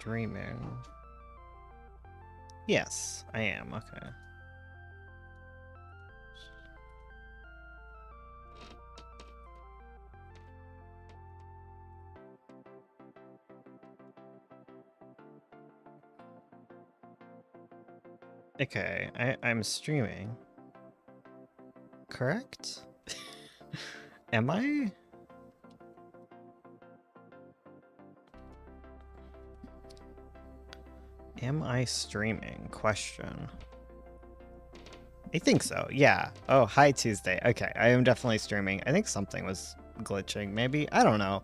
streaming? Yes, I am. Okay. Okay, I'm streaming. Correct? Am I? Am I streaming? Question. I think so, yeah. Oh, hi Tuesday. Okay, I am definitely streaming. I think something was glitching, maybe? I don't know.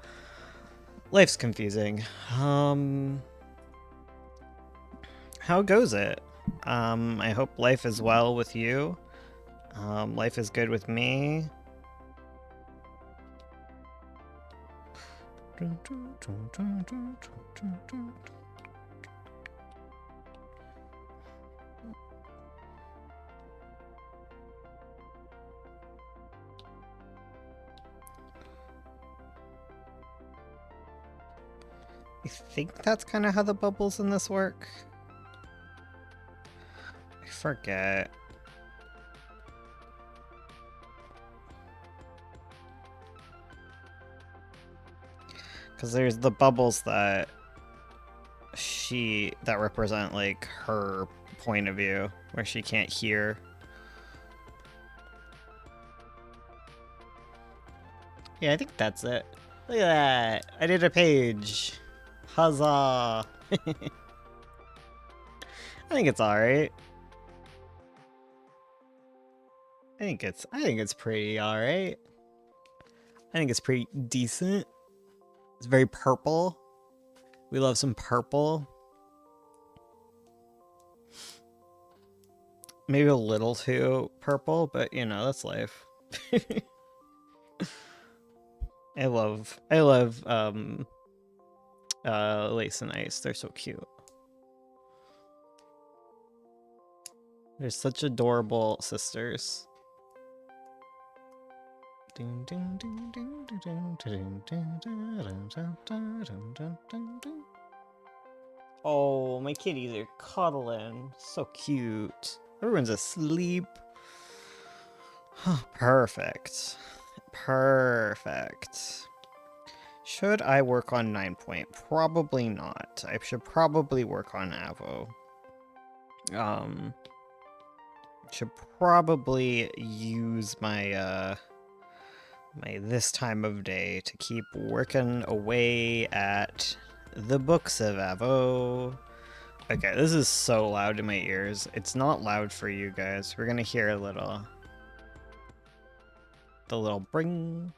Life's confusing. How goes it? I hope life is well with you. Life is good with me. I think that's kind of how the bubbles in this work. I forget. Because there's the bubbles that represent like her point of view, where she can't hear. Yeah, I think that's it. Look at that! I did a page! Huzzah! I think it's alright. I think it's pretty alright. I think it's pretty decent. It's very purple. We love some purple. Maybe a little too purple, but you know, that's life. I love Lace and Ice. They're so cute. They're such adorable sisters. Oh, my kitties are cuddling. So cute. Everyone's asleep. Perfect. Perfect. Should I work on 9 point? Probably not. I should probably work on Avo. Should probably use my my this time of day to keep working away at the books of Avo. Okay, this is so loud in my ears. It's not loud for you guys. We're gonna hear the little bring.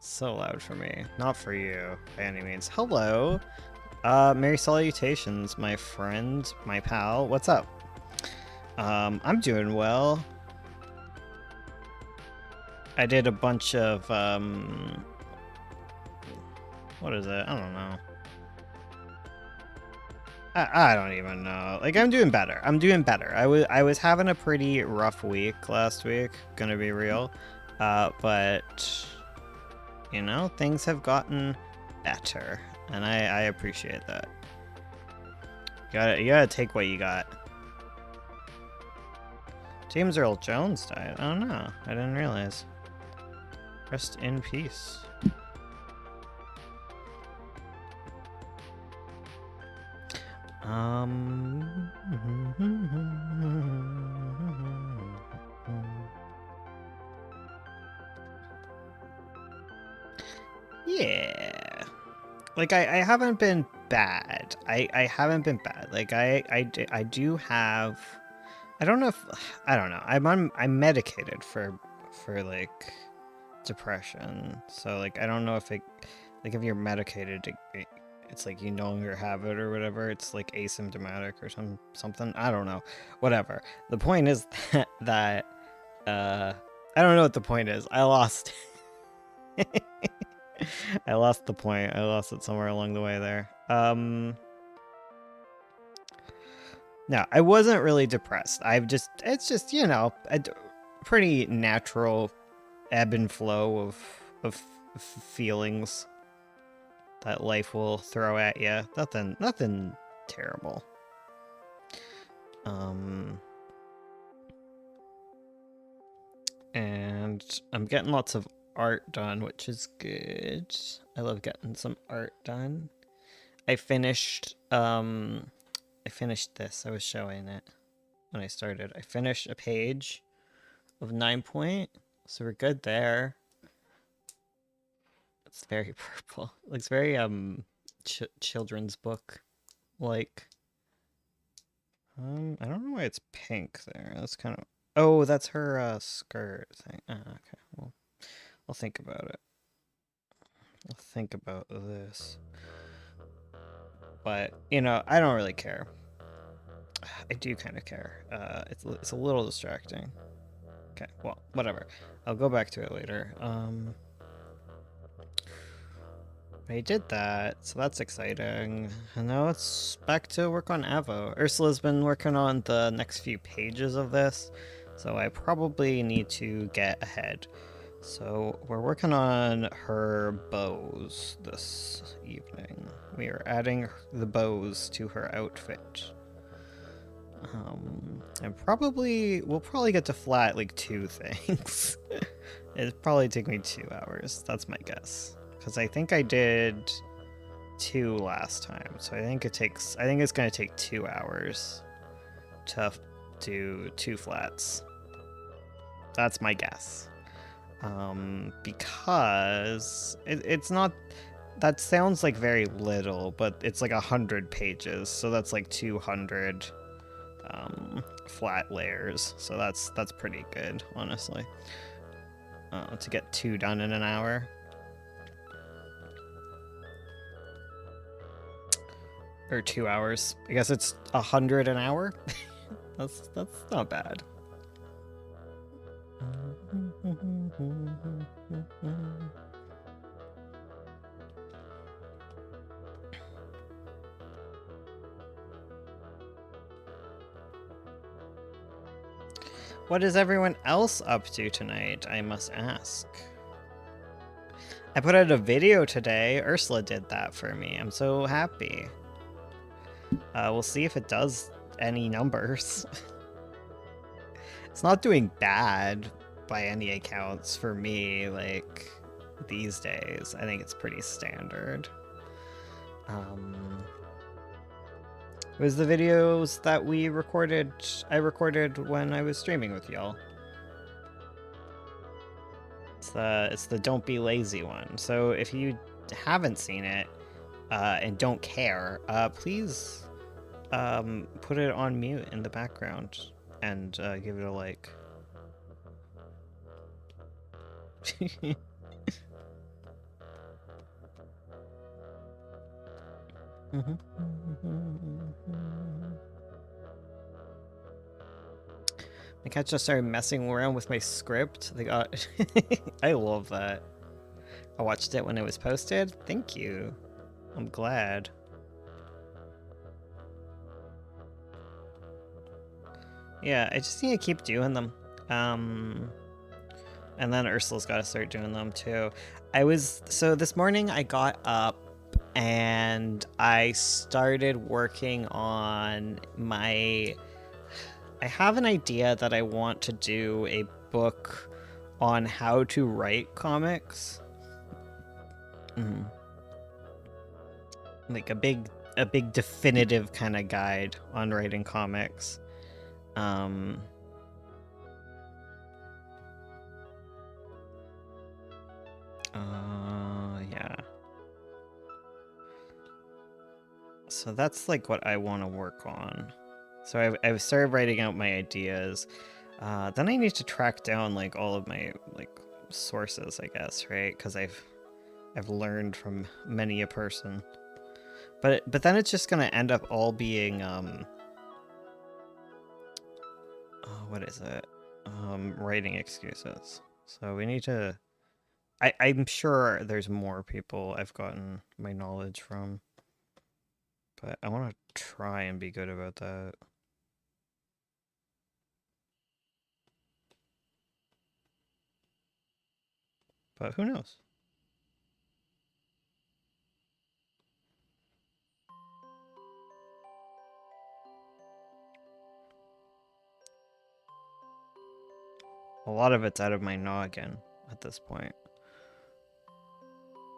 So loud for me, not for you by any means. Hello, merry salutations, my friend, my pal. What's up? I'm doing well. I did a bunch of what is it? I don't know. I don't even know. Like, I'm doing better. I'm doing better. I was having a pretty rough week last week, gonna be real. But you know, things have gotten better, and I appreciate that. You gotta take what you got. James Earl Jones died. I don't know. I didn't realize. Rest in peace. Yeah. Like, I haven't been bad. I haven't been bad. Like, I do have... I don't know if... I don't know. I'm medicated for like, depression. So, like, I don't know if it... Like, if you're medicated, it's like you no longer have it or whatever. It's like asymptomatic or something. I don't know. Whatever. The point is that I don't know what the point is. I lost. I lost the point. I lost it somewhere along the way there. No, I wasn't really depressed. It's just, you know, a pretty natural ebb and flow of feelings. that life will throw at you. Nothing terrible. And I'm getting lots of art done, which is good. I love getting some art done. I finished this. I was showing it when I started. I finished a page of 9 Point, so we're good there. It's very purple. It looks very children's book like. I don't know why it's pink there. That's kind of. Oh, that's her skirt thing. Okay. Well, I'll think about it. I'll think about this. But, you know, I don't really care. I do kind of care. It's a little distracting. Okay, well, whatever. I'll go back to it later. I did that, so that's exciting. And now it's back to work on Avo. Ursula's been working on the next few pages of this, so I probably need to get ahead. So we're working on her bows this evening. We are adding the bows to her outfit. And we'll probably get to flat like 2 things. It'd probably take me 2 hours. That's my guess. Because I think I did 2 last time. So I think it's gonna take 2 hours to do 2 flats. That's my guess. Because it's not, that sounds like very little, but it's like 100 pages, so that's like 200 flat layers, so that's pretty good, honestly, to get 2 done in an hour. Or 2 hours. I guess it's 100 an hour. that's not bad. What is everyone else up to tonight, I must ask? I put out a video today. Ursula did that for me. I'm so happy. We'll see if it does any numbers. It's not doing bad by any accounts for me, like, these days. I think it's pretty standard. It was the videos that I recorded when I was streaming with y'all. It's the Don't Be Lazy one. So if you haven't seen it, and don't care, please put it on mute in the background and give it a like. My cat just started messing around with my script. They got I love that. I watched it when it was posted. Thank you. I'm glad. Yeah, I just need to keep doing them. And then Ursula's got to start doing them too. So this morning I got up and I started working on I have an idea that I want to do a book on how to write comics. Like a big definitive kind of guide on writing comics. Yeah. So that's like what I want to work on. So I've started writing out my ideas. Then I need to track down like all of my like sources, I guess, right? Because I've learned from many a person. But then it's just gonna end up all being what is it? Writing excuses. So we need to. I'm sure there's more people I've gotten my knowledge from, but I want to try and be good about that. But who knows? A lot of it's out of my noggin at this point.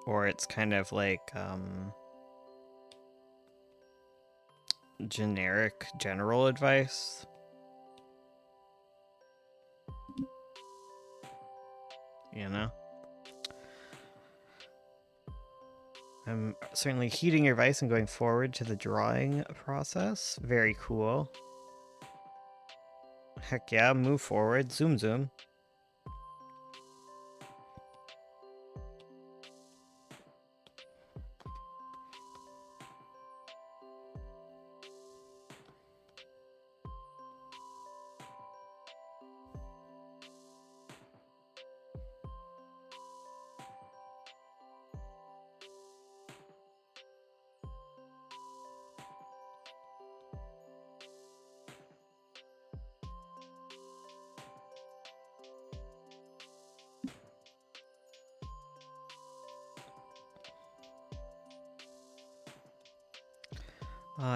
Or it's kind of like, generic general advice. You know? I'm certainly heeding your advice and going forward to the drawing process. Very cool. Heck yeah, move forward. Zoom zoom.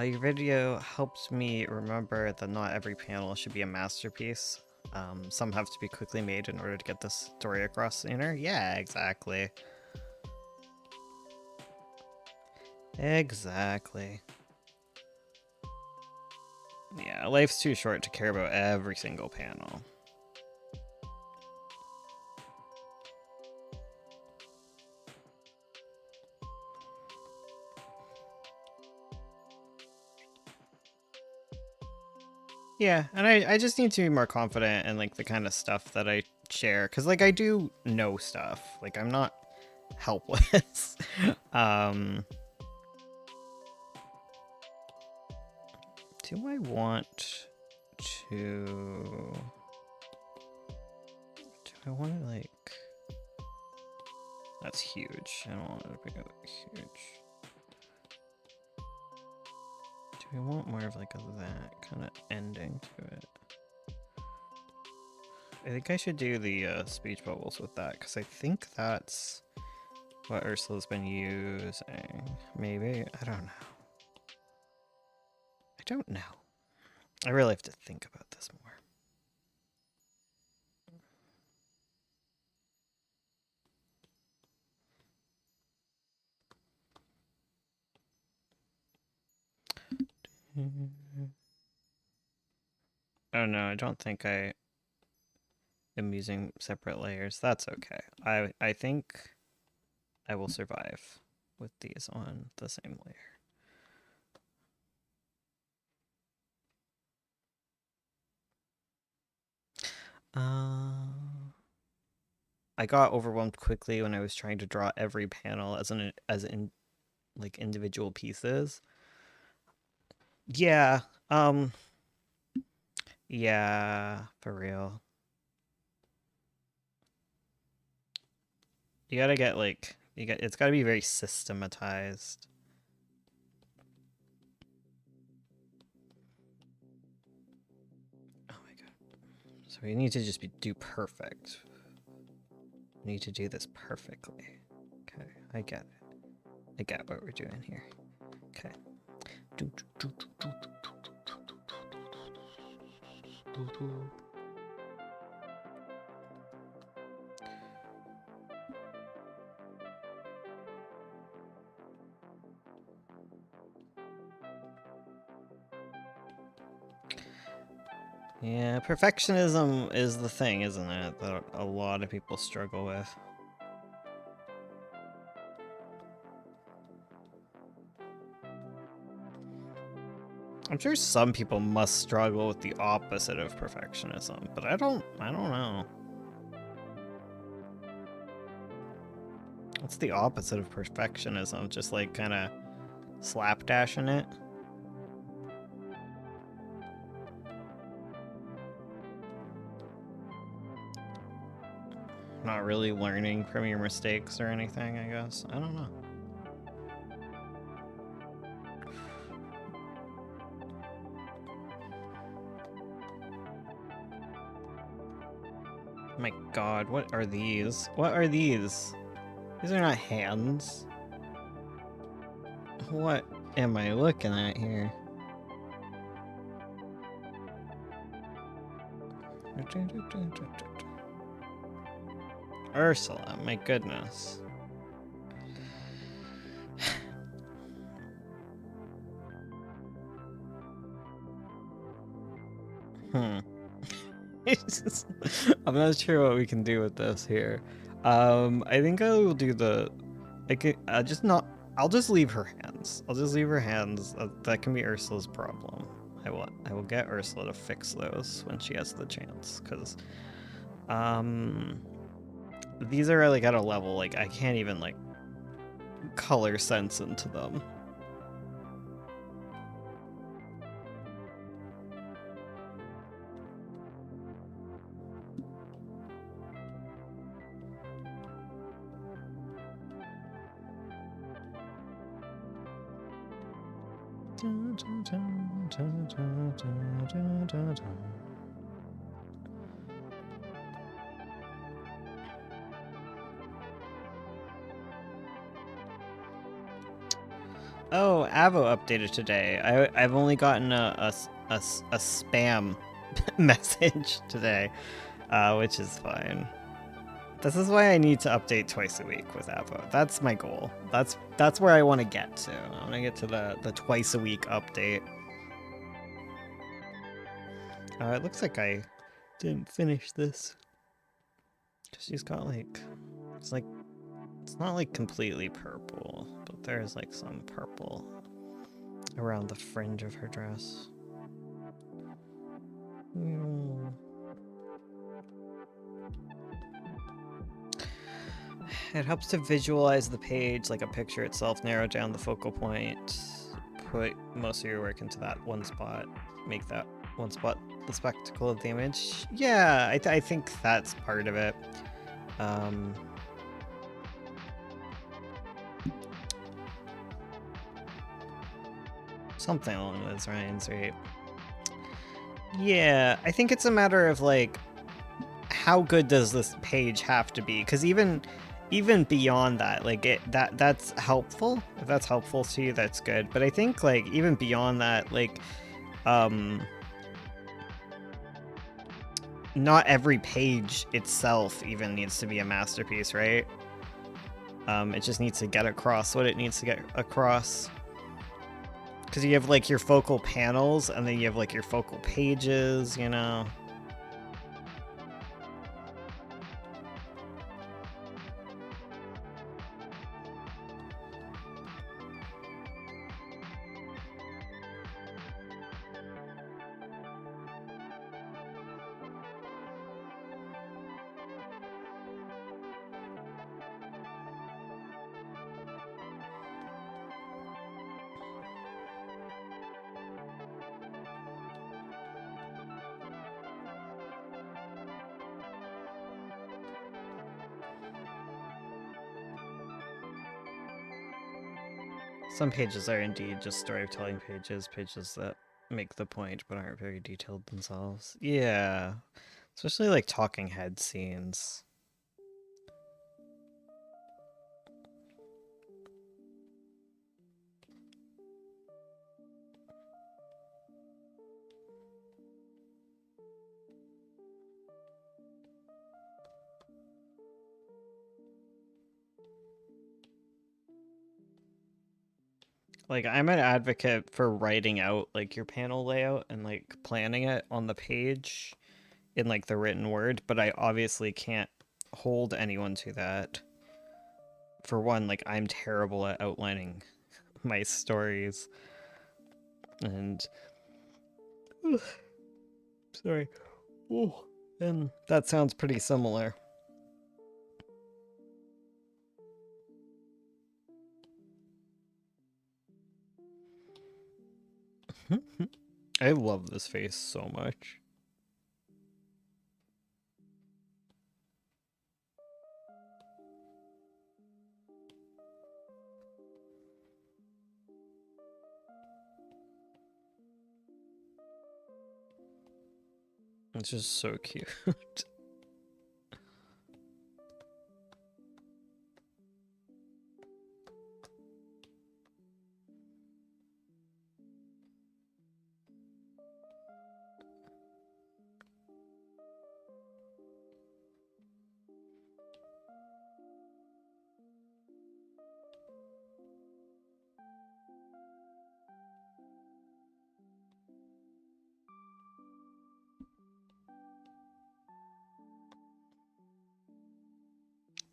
Your video helps me remember that not every panel should be a masterpiece. Some have to be quickly made in order to get the story across sooner. Yeah, exactly. Exactly. Yeah, life's too short to care about every single panel. Yeah, and I just need to be more confident in like the kind of stuff that I share, because like I do know stuff. Like I'm not helpless. Do I want to... Do I want to like... That's huge. I don't want it to be huge. Do we want more of like that kind of ending to it? I think I should do the speech bubbles with that, because I think that's what Ursula's been using. Maybe? I don't know. I don't know. I really have to think about this more. Oh no, I don't think I am using separate layers. That's okay. I think I will survive with these on the same layer. I got overwhelmed quickly when I was trying to draw every panel as in like individual pieces. Yeah, yeah, for real. You gotta get like it's gotta be very systematized. Oh my god. So we need to just do perfect. We need to do this perfectly. Okay, I get it. I get what we're doing here. Okay. Yeah, perfectionism is the thing, isn't it? That a lot of people struggle with. I'm sure some people must struggle with the opposite of perfectionism, but I don't know. What's the opposite of perfectionism? Just like kind of slapdashing it? Not really learning from your mistakes or anything, I guess. I don't know. My god, what are these? What are these? These are not hands. What am I looking at here? Ursula, my goodness. Hmm. I'm not sure what we can do with this here. I think I will do the. I can just not. I'll just leave her hands. I'll just leave her hands. That can be Ursula's problem. I will get Ursula to fix those when she has the chance, because these are like at a level like I can't even like color sense into them. Oh, Avo updated today. I've only gotten a spam message today, which is fine. This is why I need to update twice a week with Avo. That's my goal. That's where I want to get to. I want to get to the twice a week update. It looks like I didn't finish this. She's got like, it's not like completely purple, but there's like some purple around the fringe of her dress. It helps to visualize the page like a picture itself, narrow down the focal point, put most of your work into that one spot, make that one spot the spectacle of the image. Yeah, I think that's part of it. Something along those lines, right? Yeah, I think it's a matter of like, how good does this page have to be? Because even beyond that, like that's helpful. If that's helpful to you, that's good. But I think like even beyond that, like not every page itself even needs to be a masterpiece, right? It just needs to get across what it needs to get across. Because you have like your focal panels, and then you have like your focal pages, you know? Some pages are indeed just storytelling pages, pages that make the point but aren't very detailed themselves. Yeah, especially like talking head scenes. Like, I'm an advocate for writing out like your panel layout and like planning it on the page in like the written word, but I obviously can't hold anyone to that. For one, like I'm terrible at outlining my stories. And sorry. Ooh. And that sounds pretty similar. I love this face so much. It's just so cute.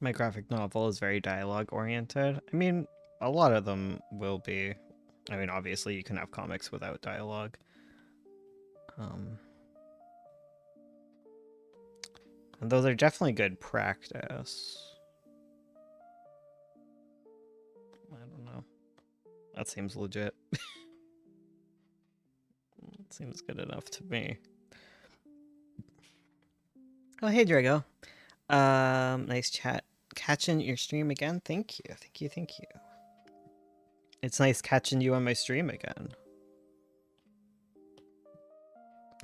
my graphic novel is very dialogue oriented. I mean, a lot of them will be. I mean, obviously, you can have comics without dialogue. And those are definitely good practice. I don't know. That seems legit. It seems good enough to me. Oh, hey, Drago. Nice chat. Catching your stream again. Thank you. Thank you. Thank you. It's nice catching you on my stream again.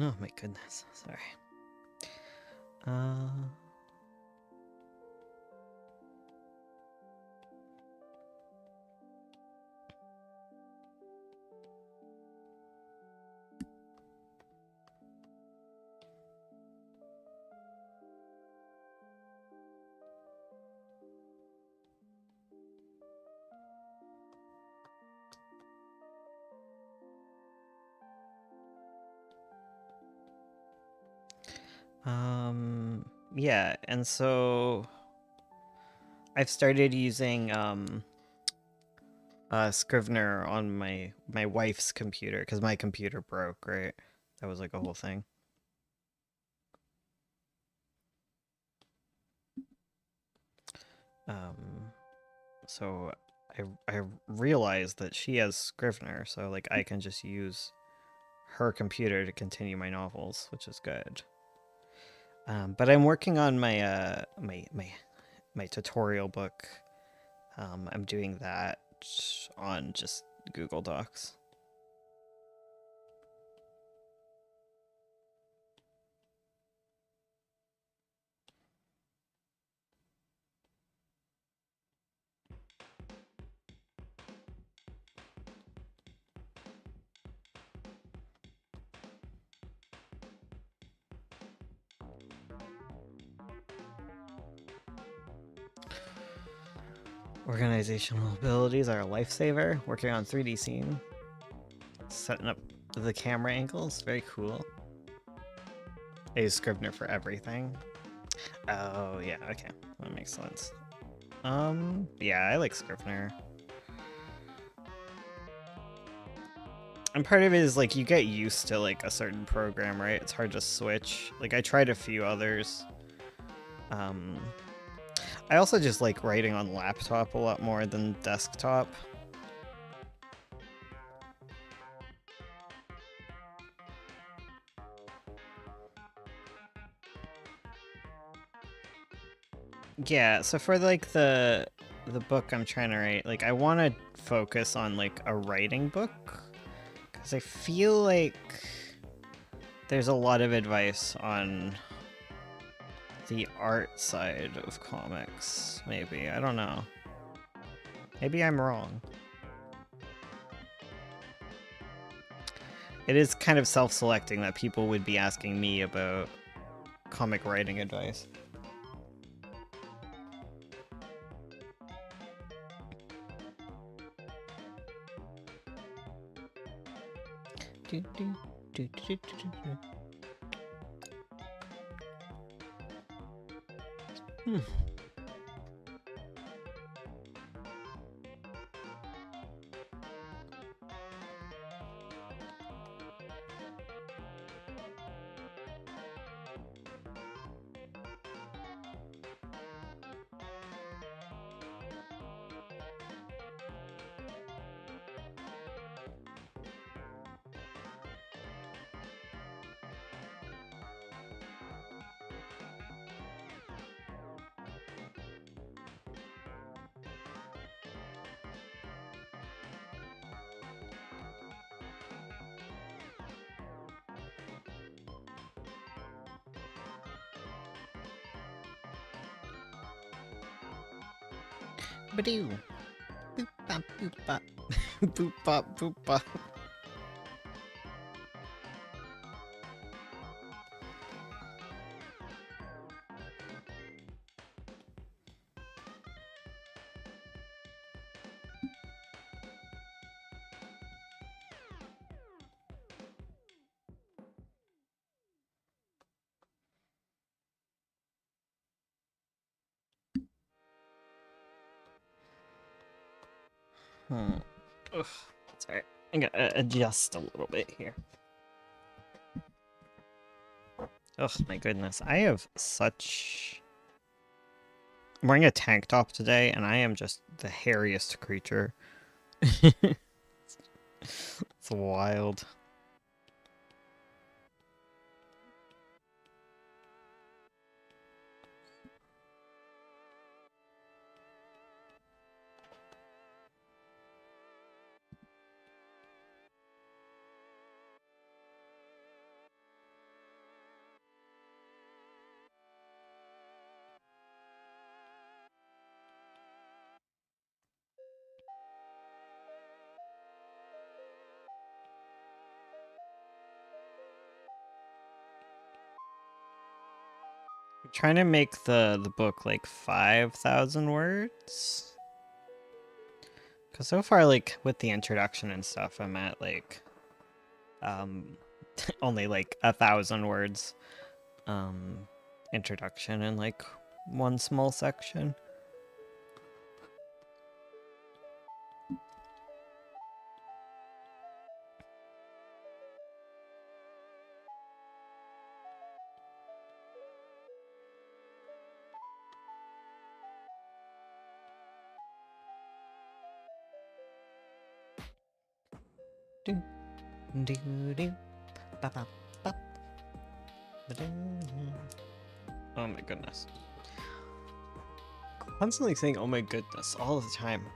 Oh my goodness. Sorry. Yeah, and so I've started using Scrivener on my wife's computer because my computer broke, right? That was like a whole thing. So I realized that she has Scrivener, so like I can just use her computer to continue my novels, which is good. But I'm working on my my tutorial book. I'm doing that on just Google Docs. Organizational abilities are a lifesaver. Working on 3D scene. Setting up the camera angles. Very cool. I use Scrivener for everything. Oh, yeah, okay. That makes sense. Yeah, I like Scrivener. And part of it is, like, you get used to, like, a certain program, right? It's hard to switch. Like, I tried a few others. I also just like writing on laptop a lot more than desktop. Yeah, so for like the book I'm trying to write, like I want to focus on like a writing book because I feel like there's a lot of advice on the art side of comics, maybe. I don't know. Maybe I'm wrong. It is kind of self-selecting that people would be asking me about comic writing advice. Ba-doo. Boop bop boop bop. Boop bop boop bop. Ugh, sorry. I gotta adjust a little bit here. Oh my goodness, I have such... I'm wearing a tank top today, and I am just the hairiest creature. It's wild. I'm trying to make the book like 5,000 words. Cause so far, like with the introduction and stuff, I'm at like only like 1,000 words introduction and like one small section. Do do do ba ba ba ba do. Oh my goodness. Constantly saying oh my goodness all the time.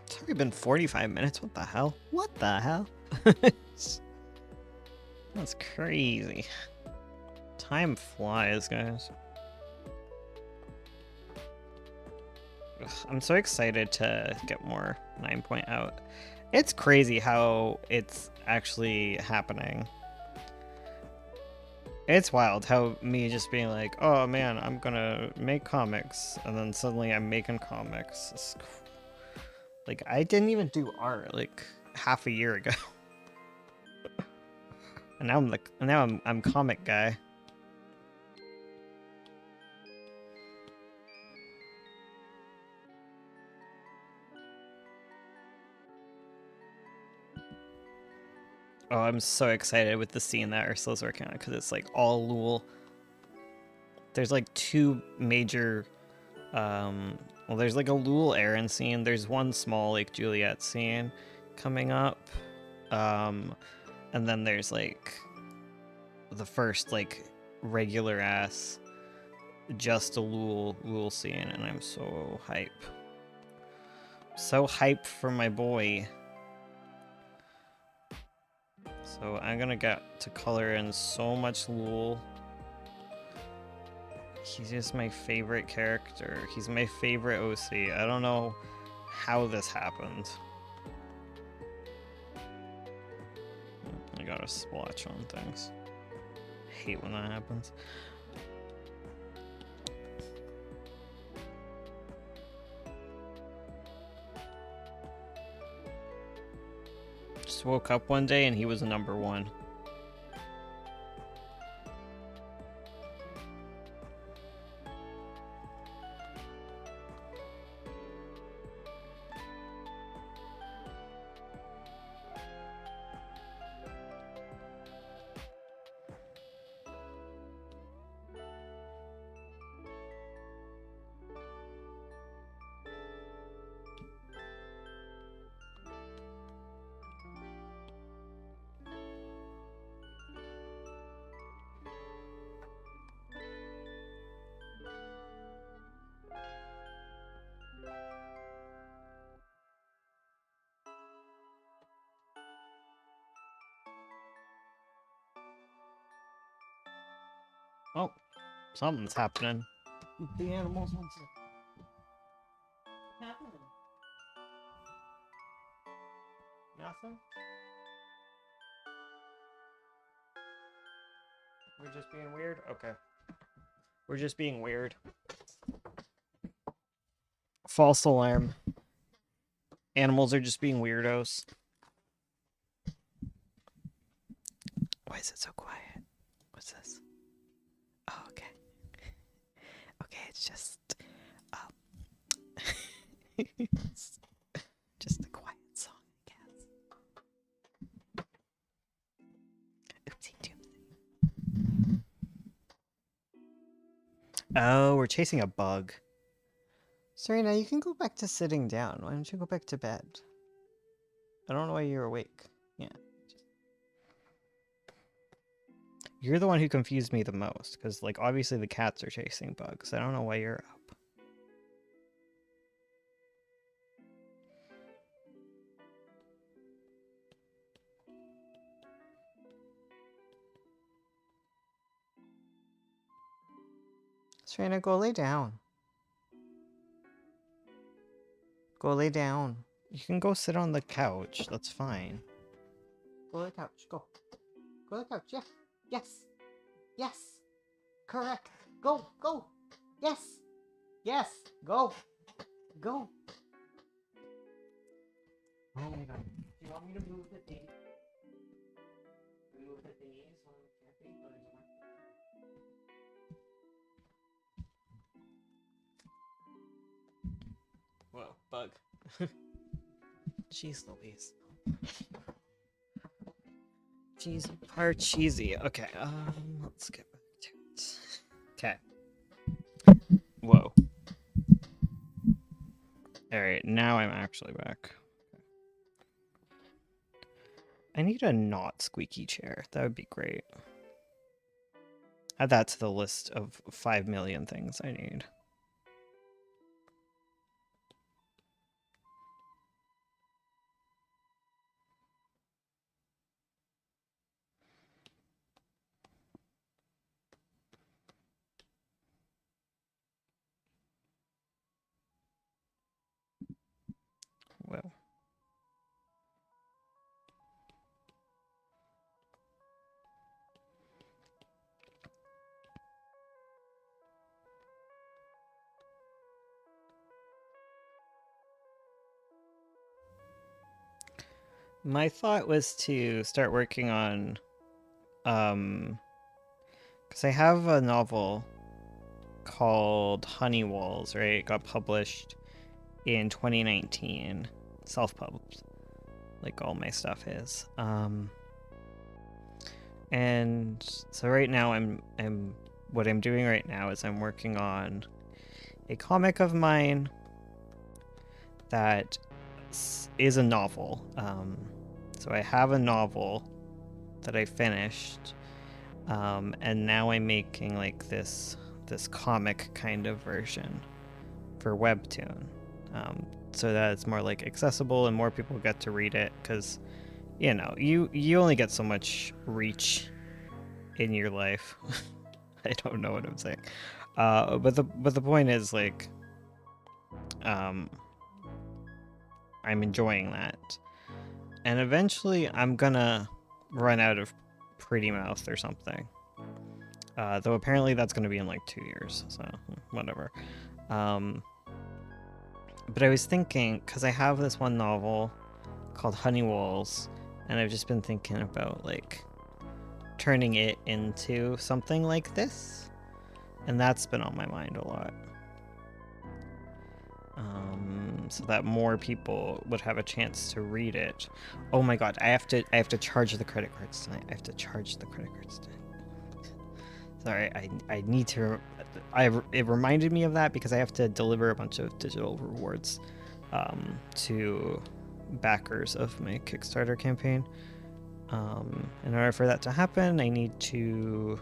It's already been 45 minutes. What the hell? What the hell? That's crazy. Time flies, guys. Ugh, I'm so excited to get more 9 Point out. It's crazy how it's actually happening. It's wild how me just being like, oh man, I'm gonna make comics, and then suddenly I'm making comics. Like, I didn't even do art like half a year ago. And now I'm comic guy. Oh, I'm so excited with the scene that Ursula's working on because it's like all Lul. There's like two major, well, there's like a Lul Aaron scene. There's one small like Juliet scene coming up, and then there's like the first like regular ass just a Lul scene, and I'm so hype. So hype for my boy. So I'm gonna get to color in so much Lul. He's just my favorite character. He's my favorite OC. I don't know how this happened. I gotta splotch on things. I hate when that happens. Just woke up one day and he was number one. Oh, something's happening. The animals want to happen. Nothing? We're just being weird? Okay. We're just being weird. False alarm. Animals are just being weirdos. Why is it so quiet? What's this? Oh, okay. Okay, It's just, it's just a quiet song, I guess. Oopsie doopsie. Oh, we're chasing a bug. Serena, you can go back to sitting down. Why don't you go back to bed? I don't know why you're awake. Yeah. You're the one who confused me the most, because, like, obviously the cats are chasing bugs. I don't know why you're up. Serena, go lay down. Go lay down. You can go sit on the couch. That's fine. Go to the couch. Go. Go to the couch. Yeah. Yes. Yes. Correct. Go. Go. Yes. Yes. Go. Go. Oh my god. Do you want me to move the thing? Move the thingies on the camping? Whoa, bug. Jeez Louise. Cheese part cheesy. Okay, let's get back to it. Okay. Whoa. Alright, now I'm actually back. I need a not squeaky chair. That would be great. Add that to the list of 5 million things I need. Well. My thought was to start working on, because I have a novel called Honey Walls, right? It got published in 2019, self-published, like all my stuff is. And so right now what I'm doing right now is I'm working on a comic of mine that is a novel. So I have a novel that I finished, and now I'm making like this comic kind of version for Webtoon, so that it's more like accessible and more people get to read it, because you know you only get so much reach in your life. I don't know what I'm saying, but the point is, like, I'm enjoying that, and eventually I'm gonna run out of Pretty Mouth or something. Though apparently that's gonna be in like 2 years, so whatever. But I was thinking, because I have this one novel called Honey Walls, and I've just been thinking about like turning it into something like this, and that's been on my mind a lot. So that more people would have a chance to read it. Oh my god, I have to charge the credit cards tonight. I have to charge the credit cards tonight. Sorry, I need to. It reminded me of that because I have to deliver a bunch of digital rewards to backers of my Kickstarter campaign. In order for that to happen, I need to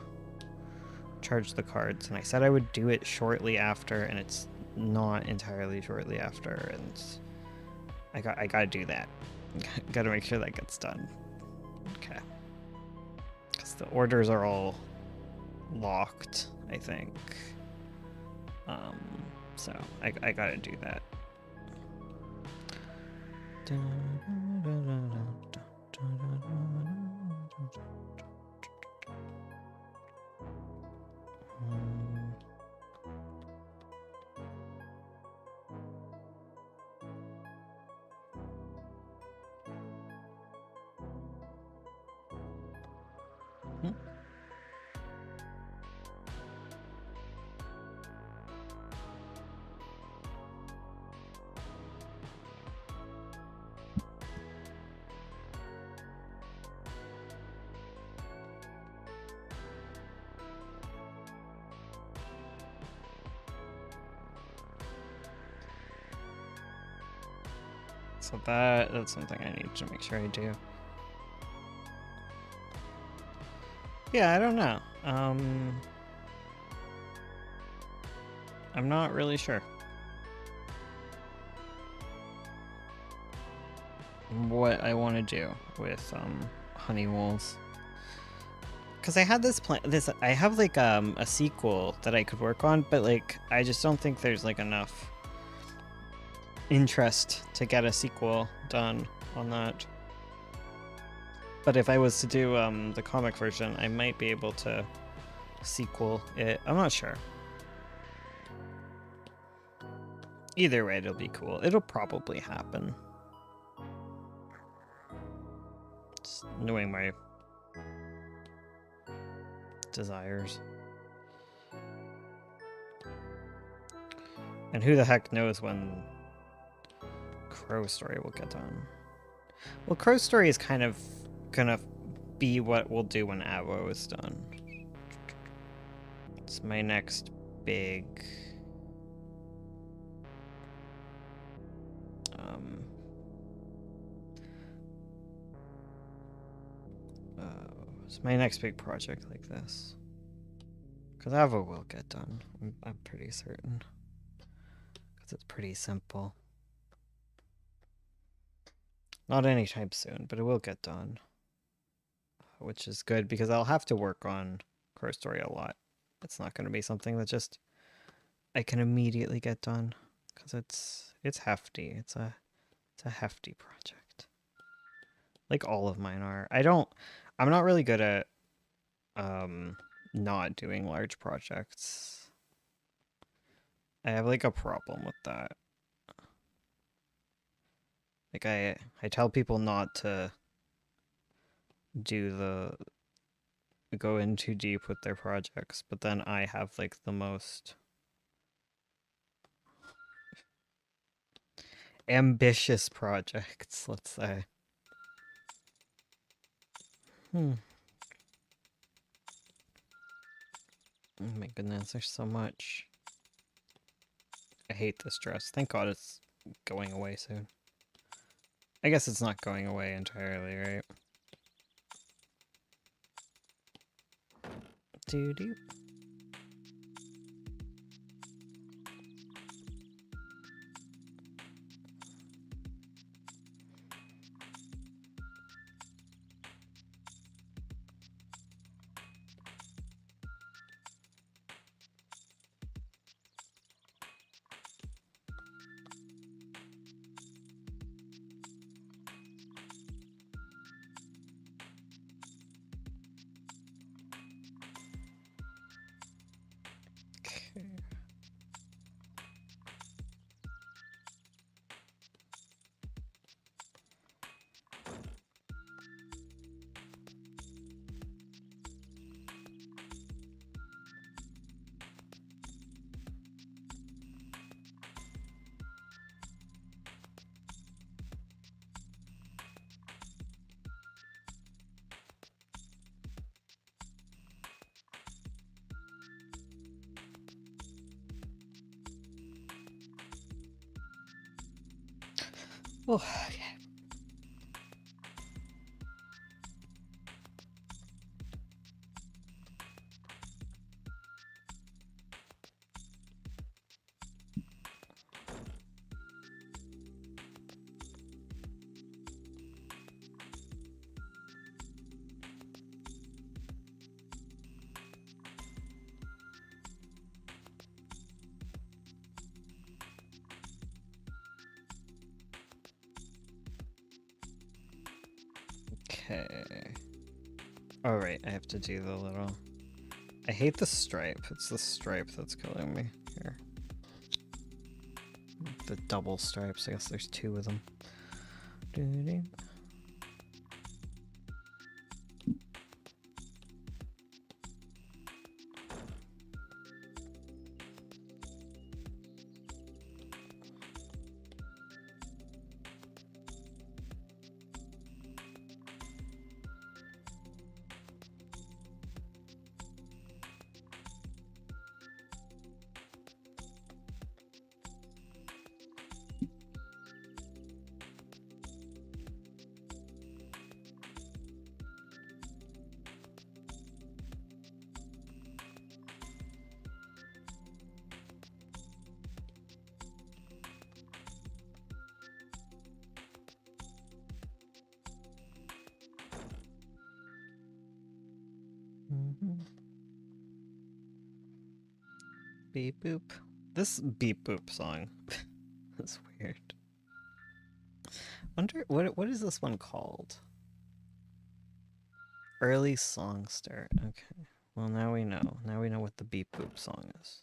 charge the cards, and I said I would do it shortly after, and it's not entirely shortly after, and I gotta do that. Gotta make sure that gets done. Okay. Because the orders are all locked, I think. So I gotta do that. So that's something I need to make sure I do. Yeah, I don't know. I'm not really sure what I want to do with honey wolves. Because I had this plan. I have like a sequel that I could work on, but like I just don't think there's like enough interest to get a sequel done on that. But if I was to do the comic version, I might be able to sequel it. I'm not sure. Either way, it'll be cool. It'll probably happen. Just knowing my desires. And who the heck knows when Crow Story will get done. Well, Crow Story is kind of gonna be what we'll do when Avo is done. It's my next big it's my next big project like this. Because Avo will get done. I'm pretty certain. Because it's pretty simple. Not anytime soon, but it will get done. Which is good because I'll have to work on Crow Story a lot. It's not going to be something that just I can immediately get done. Because it's hefty. It's a hefty project. Like all of mine are. I'm not really good at not doing large projects. I have like a problem with that. Like I tell people not to go in too deep with their projects, but then I have like the most ambitious projects, let's say. Oh my goodness, there's so much. I hate this dress. Thank God it's going away soon. I guess it's not going away entirely, right? Doo-doo. Oh, okay. Okay. Alright, I have to do the little... I hate the stripe. It's the stripe that's killing me here. The double stripes. I guess there's two of them. Doo-doo. Beep boop. This beep boop song is weird. Wonder what is this one called? Early song start. Okay. Well, now we know. Now we know what the beep boop song is.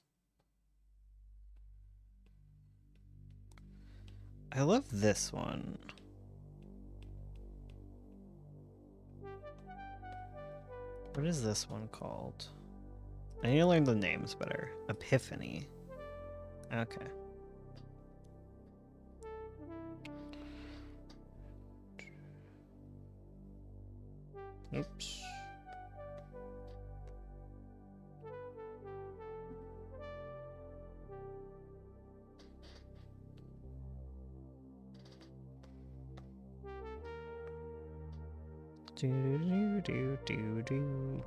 I love this one. What is this one called? I need to learn the names better. Epiphany. Okay. Oops. Do do do do do.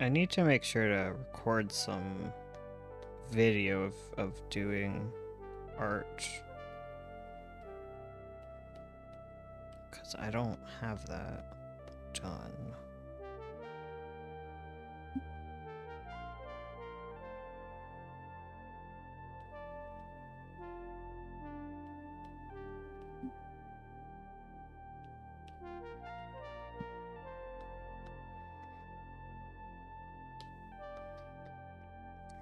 I need to make sure to record some video of doing art. Because I don't have that done.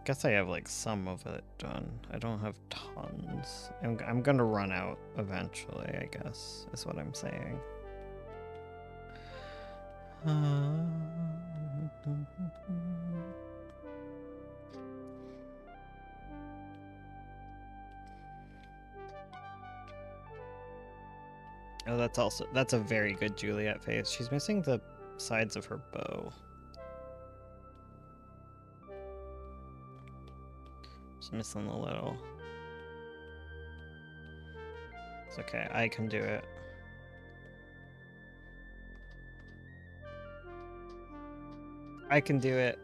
Guess I have like some of it done. I don't have tons. I'm gonna run out eventually, I guess, is what I'm saying. Oh, that's a very good Juliet face. She's missing the sides of her bow. Just missing the little. It's okay, I can do it. I can do it.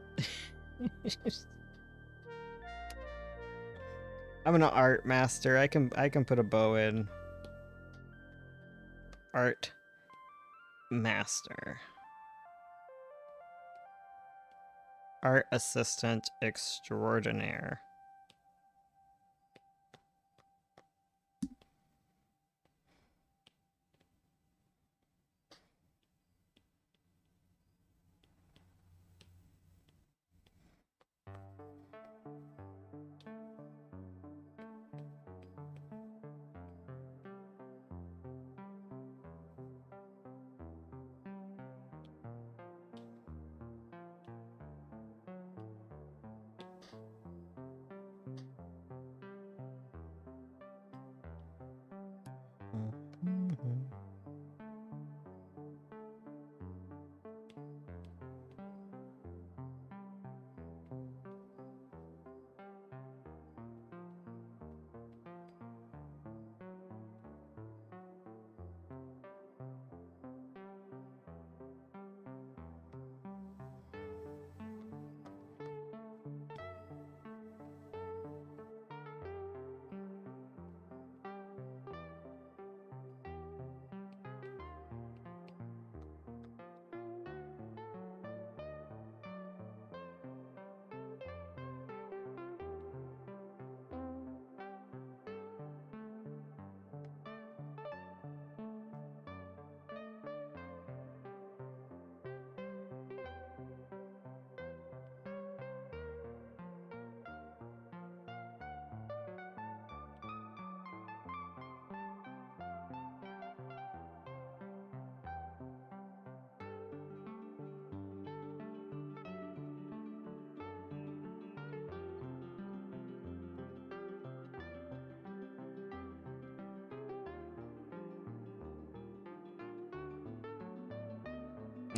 I'm an art master. I can put a bow in. Art master. Art assistant extraordinaire.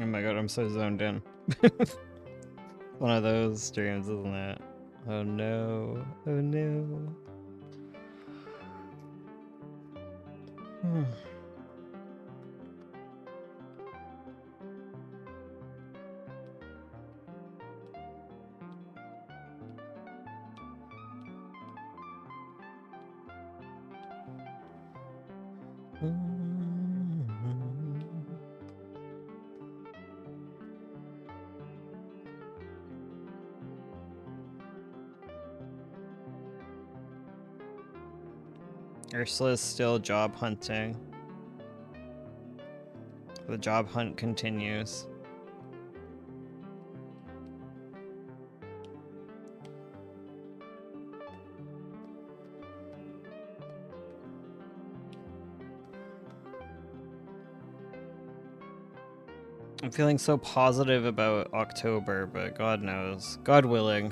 Oh my god, I'm so zoned in. One of those streams, isn't it? Oh no. Oh no. Ursula's still job hunting. The job hunt continues. I'm feeling so positive about October, but God knows. God willing.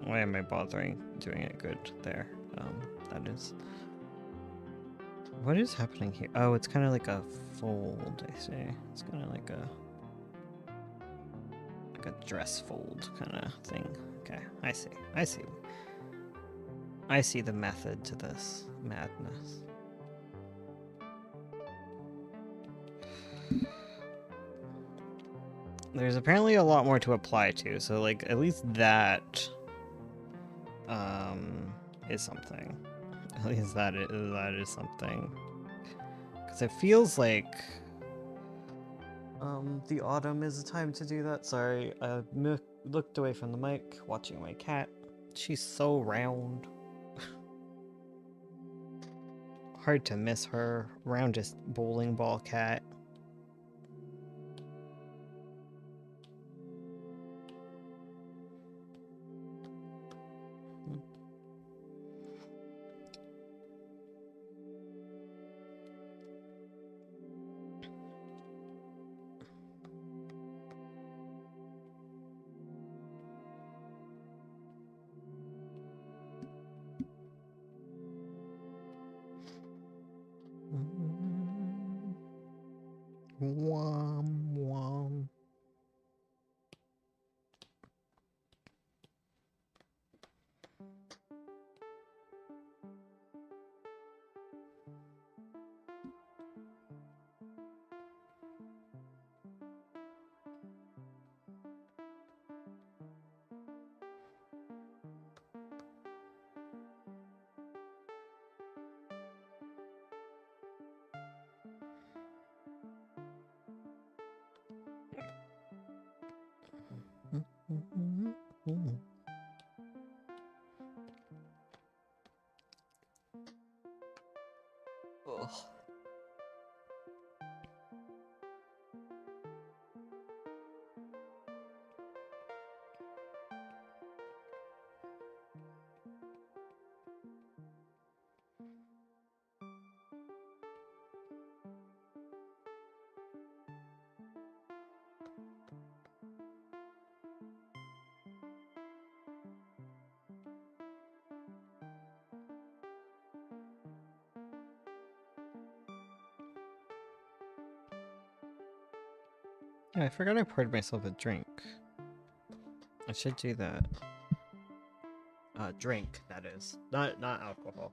Why am I bothering doing it good there? That is... What is happening here? Oh, it's kind of like a fold, I see. It's kind of like a dress fold kind of thing. Okay, I see. I see. I see the method to this madness. There's apparently a lot more to apply to, so like at least that is something. At least that is something. Because it feels like the autumn is the time to do that. Sorry, I looked away from the mic, watching my cat. She's so round. Hard to miss her. Roundest bowling ball cat. Wom wom. Ugh. Yeah, I forgot I poured myself a drink. I should do that. Drink, that is. Not alcohol.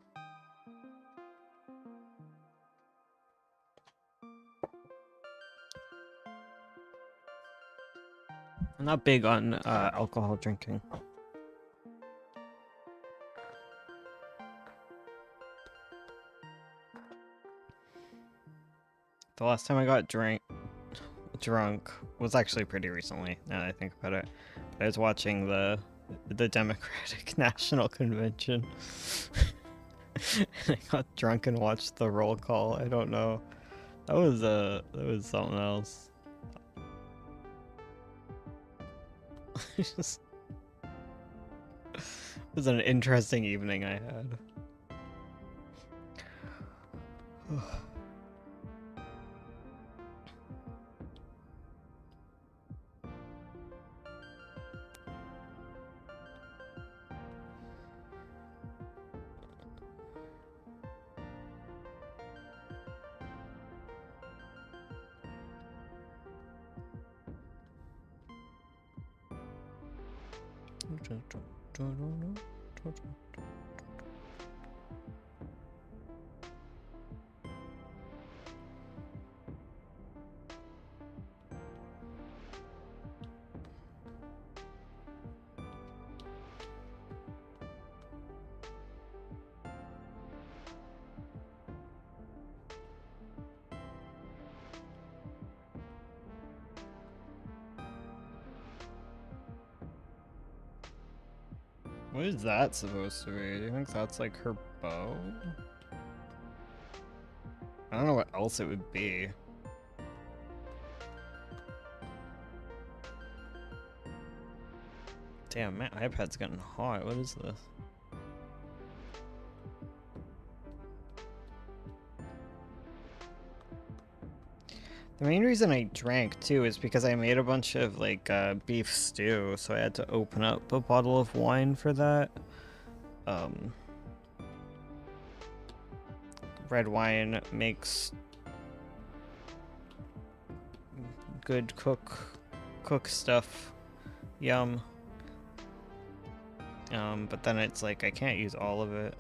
I'm not big on alcohol drinking. The last time I got drunk was actually pretty recently, now that I think about it. But I was watching the Democratic National Convention. And I got drunk and watched the roll call. I don't know. That was something else. It was an interesting evening I had. What is that supposed to be? Do you think that's like her bow? I don't know what else it would be. Damn, my iPad's getting hot. What is this? The main reason I drank too is because I made a bunch of like beef stew, so I had to open up a bottle of wine for that. Red wine makes good cook stuff. Yum. But then it's like I can't use all of it.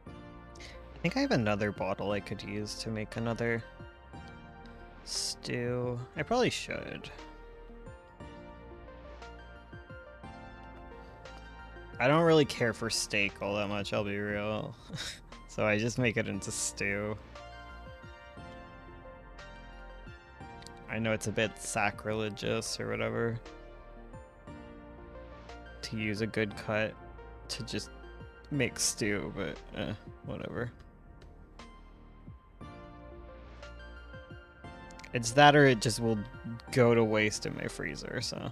I think I have another bottle I could use to make another stew. I probably should. I don't really care for steak all that much, I'll be real. So I just make it into stew. I know it's a bit sacrilegious or whatever to use a good cut to just make stew, but whatever. It's that or it just will go to waste in my freezer, so.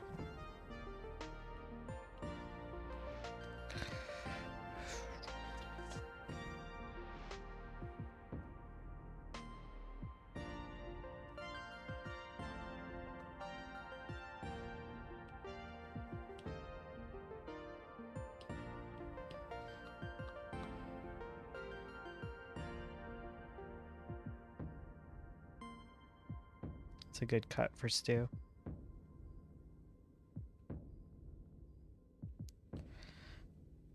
It's a good cut for stew.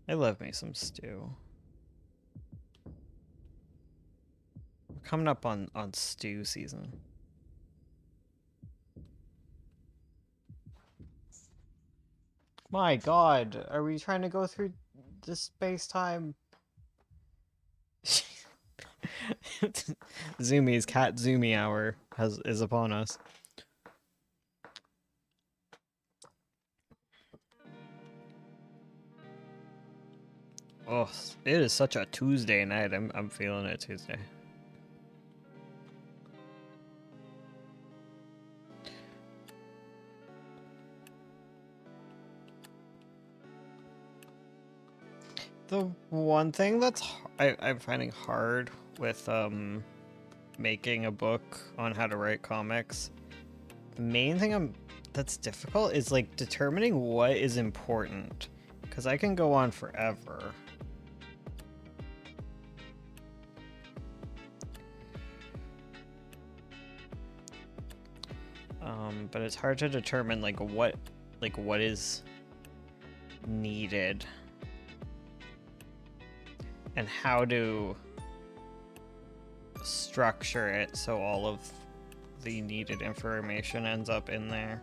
I love me some stew. We're coming up on stew season. My god, are we trying to go through this space-time? Zoomies cat Zoomy hour is upon us. Oh, it is such a Tuesday night. I'm feeling it Tuesday. The one thing that's I'm finding hard with making a book on how to write comics, the main thing that's difficult is like determining what is important, because I can go on forever. But it's hard to determine like what is needed and how to structure it so all of the needed information ends up in there.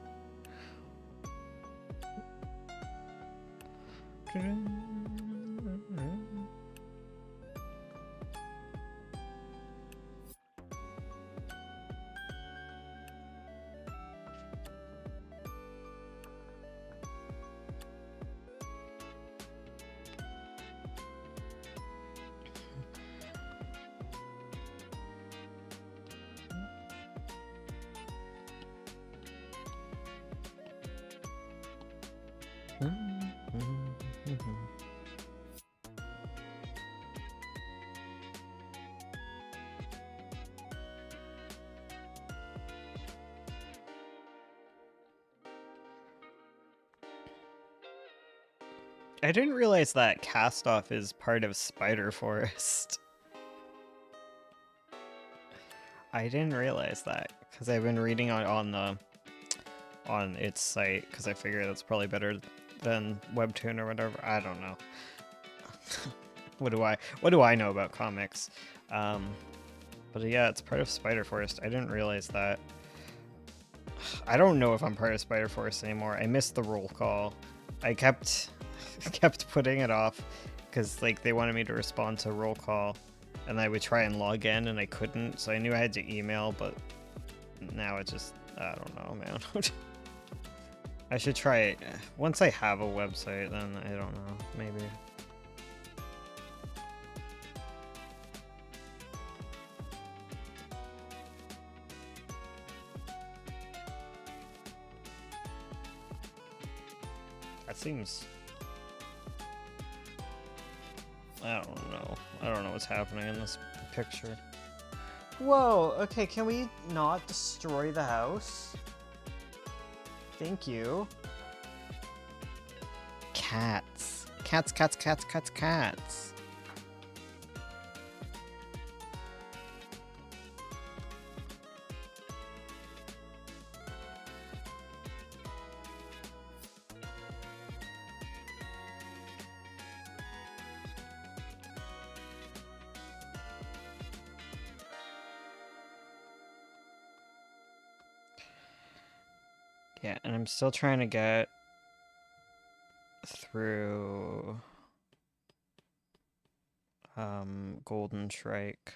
I didn't realize that Cast-Off is part of Spider Forest. I didn't realize that because I've been reading on its site because I figure that's probably better than Webtoon or whatever. I don't know. What do I know about comics? But yeah, it's part of Spider Force. I didn't realize that. I don't know if I'm part of Spider Force anymore. I missed the roll call. I kept putting it off because like they wanted me to respond to roll call, and I would try and log in and I couldn't. So I knew I had to email, but now it just I don't know, man. I should try it once I have a website. Then I don't know, maybe. That seems. I don't know. I don't know what's happening in this picture. Whoa, okay, can we not destroy the house? Thank you. Cats. Cats, cats, cats, cats, cats. Yeah, and I'm still trying to get through Golden Shrike.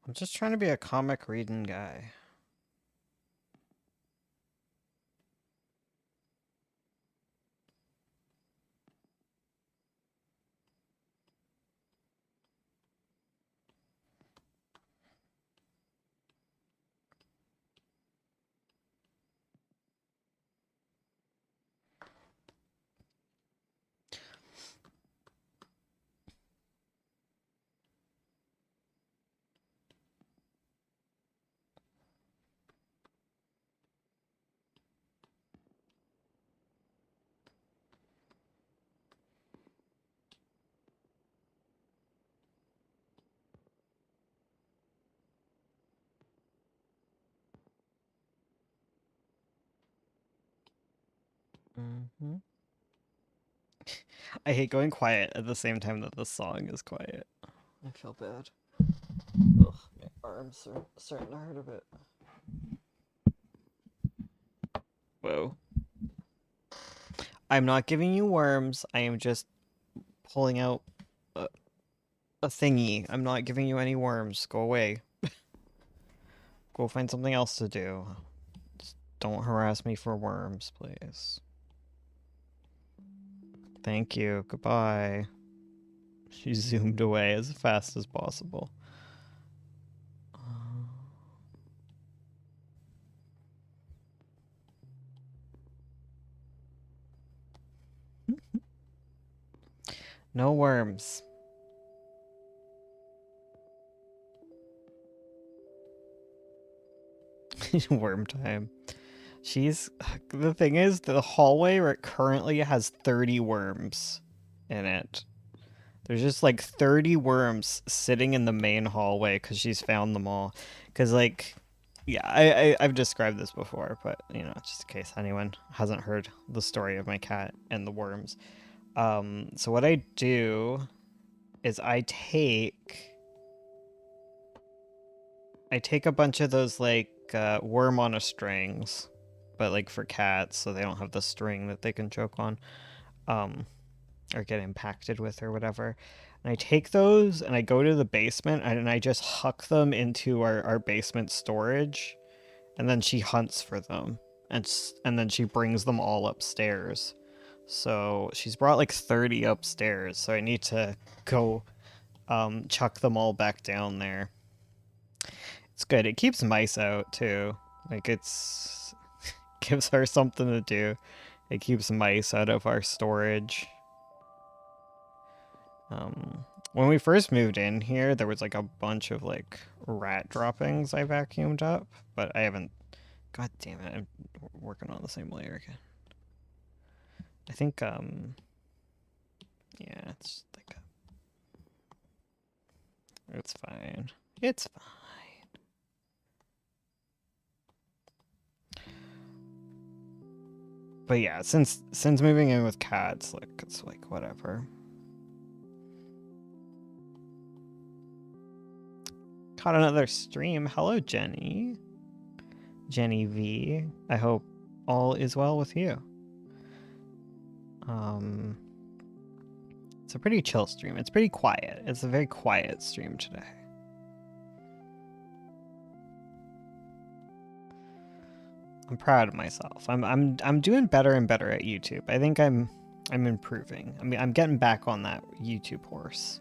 I'm just trying to be a comic reading guy. Mm-hmm. I hate going quiet at the same time that the song is quiet. I feel bad. Ugh, my arms are starting to hurt a bit. Whoa. I'm not giving you worms. I am just pulling out a thingy. I'm not giving you any worms. Go away. Go find something else to do. Just don't harass me for worms, please. Thank you. Goodbye. She zoomed away as fast as possible. No worms. Worm time. The thing is, the hallway currently has 30 worms in it. There's just like 30 worms sitting in the main hallway because she's found them all. Because like, yeah, I've described this before, but you know, just in case anyone hasn't heard the story of my cat and the worms. So what I do is I take a bunch of those like worm on a strings, but like for cats, so they don't have the string that they can choke on, or get impacted with or whatever. And I take those and I go to the basement and I just huck them into our basement storage, and then she hunts for them, and then she brings them all upstairs. So she's brought like 30 upstairs, so I need to go chuck them all back down there. It's good. It keeps mice out too. Like it's gives her something to do. It keeps mice out of our storage. When we first moved in here, there was like a bunch of like rat droppings I vacuumed up, but I haven't. God damn it! I'm working on the same layer again. I think yeah, it's like it's fine. It's fine. But yeah, since moving in with cats, like it's like whatever. Caught another stream. Hello, Jenny. Jenny V. I hope all is well with you. It's a pretty chill stream. It's pretty quiet. It's a very quiet stream today. I'm proud of myself. I'm doing better and better at YouTube. I think I'm improving. I mean, I'm getting back on that YouTube horse.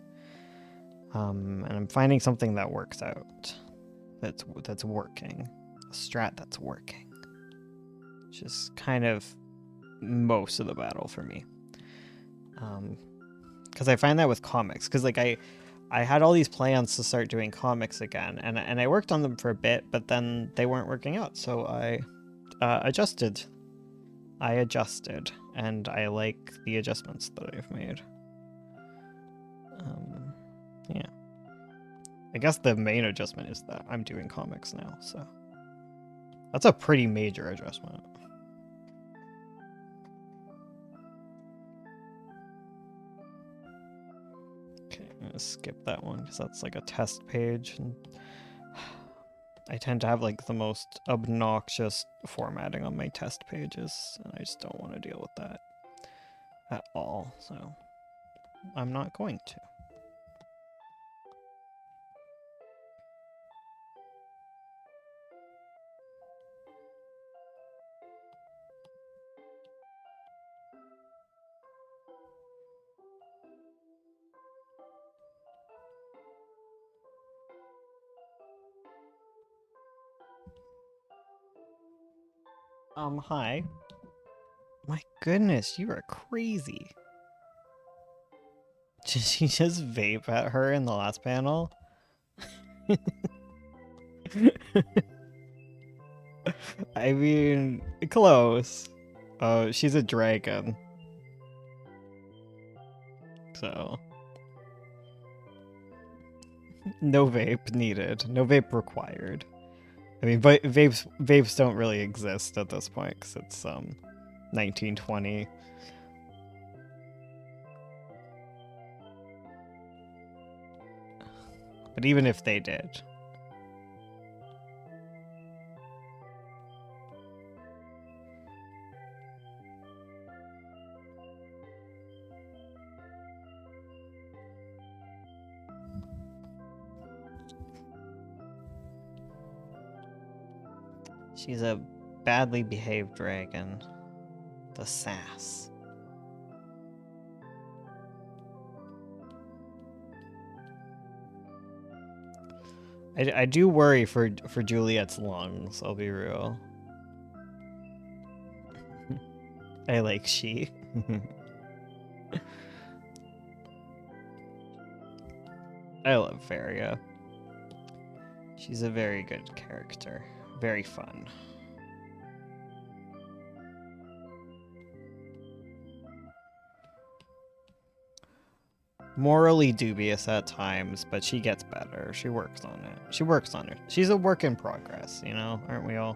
And I'm finding something that works out. That's working. A strat that's working. Which is kind of most of the battle for me. Because I find that with comics, because like I had all these plans to start doing comics again, and I worked on them for a bit, but then they weren't working out, so I adjusted. I adjusted, and I like the adjustments that I've made. Yeah. I guess the main adjustment is that I'm doing comics now, so that's a pretty major adjustment. I'm gonna skip that one because that's like a test page, and I tend to have like the most obnoxious formatting on my test pages, and I just don't want to deal with that at all, so I'm not going to. Hi. My goodness, you are crazy. Did she just vape at her in the last panel? I mean, close. Oh, she's a dragon. So. No vape needed. No vape required. I mean, but vapes don't really exist at this point because it's 1920. But even if they did, she's a badly behaved dragon. The sass. I do worry for Juliet's lungs, I'll be real. I like she. I love Varia. She's a very good character. Very fun. Morally dubious at times, but she gets better. She works on it. She works on it. She's a work in progress, you know? Aren't we all?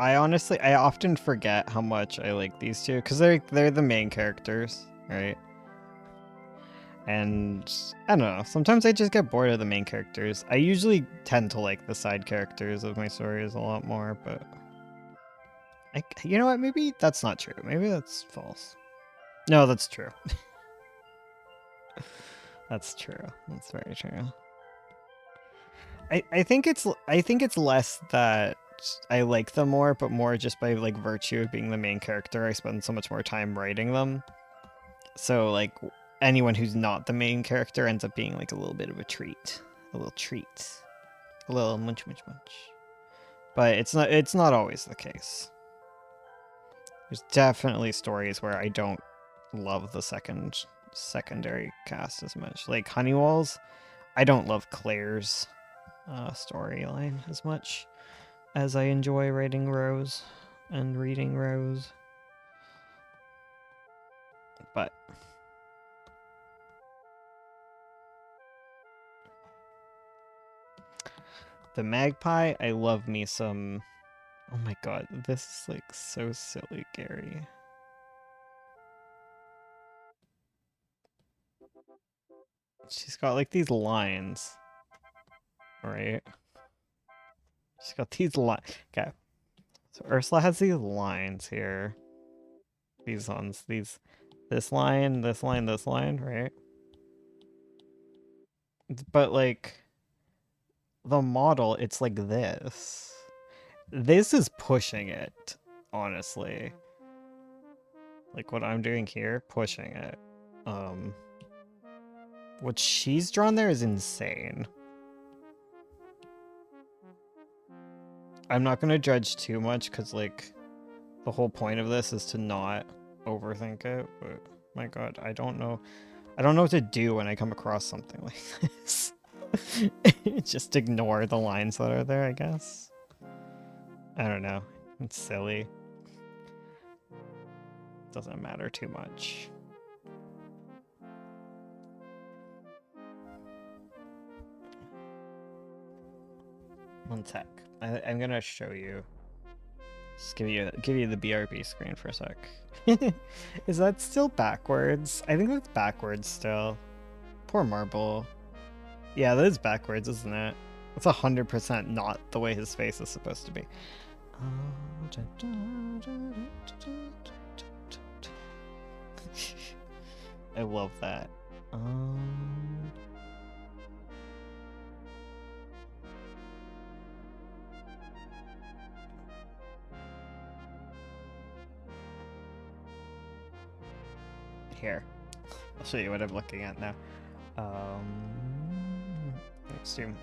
I often forget how much I like these two because they're the main characters, right? And I don't know. Sometimes I just get bored of the main characters. I usually tend to like the side characters of my stories a lot more, but you know what? Maybe that's not true. Maybe that's false. No, that's true. That's true. That's very true. I think it's less that I like them more, but more just by like virtue of being the main character. I spend so much more time writing them. So like anyone who's not the main character ends up being like a little bit of a treat, a little treat, a little munch. But it's not always the case. There's definitely stories where I don't love the secondary cast as much. Like Honeywall's, I don't love Claire's storyline as much as I enjoy writing Rose and reading Rose. But the Magpie, I love me some. Oh my god, this is like so silly, Gary. She's got like these lines, right? She's got these lines. Okay, so Ursula has these lines here. These ones, this line, this line, this line, right? But like the model, it's like this. This is pushing it, honestly. Like what I'm doing here, pushing it. What she's drawn there is insane. I'm not gonna judge too much because like the whole point of this is to not overthink it, but my god, I don't know what to do when I come across something like this. Just ignore the lines that are there, I guess. I don't know. It's silly. Doesn't matter too much. One sec. I'm gonna show you. Just give you the BRB screen for a sec. Is that still backwards? I think that's backwards still. Poor Marble. Yeah, that is backwards, isn't it? It's 100% not the way his face is supposed to be. I love that. Here, I'll show you what I'm looking at now.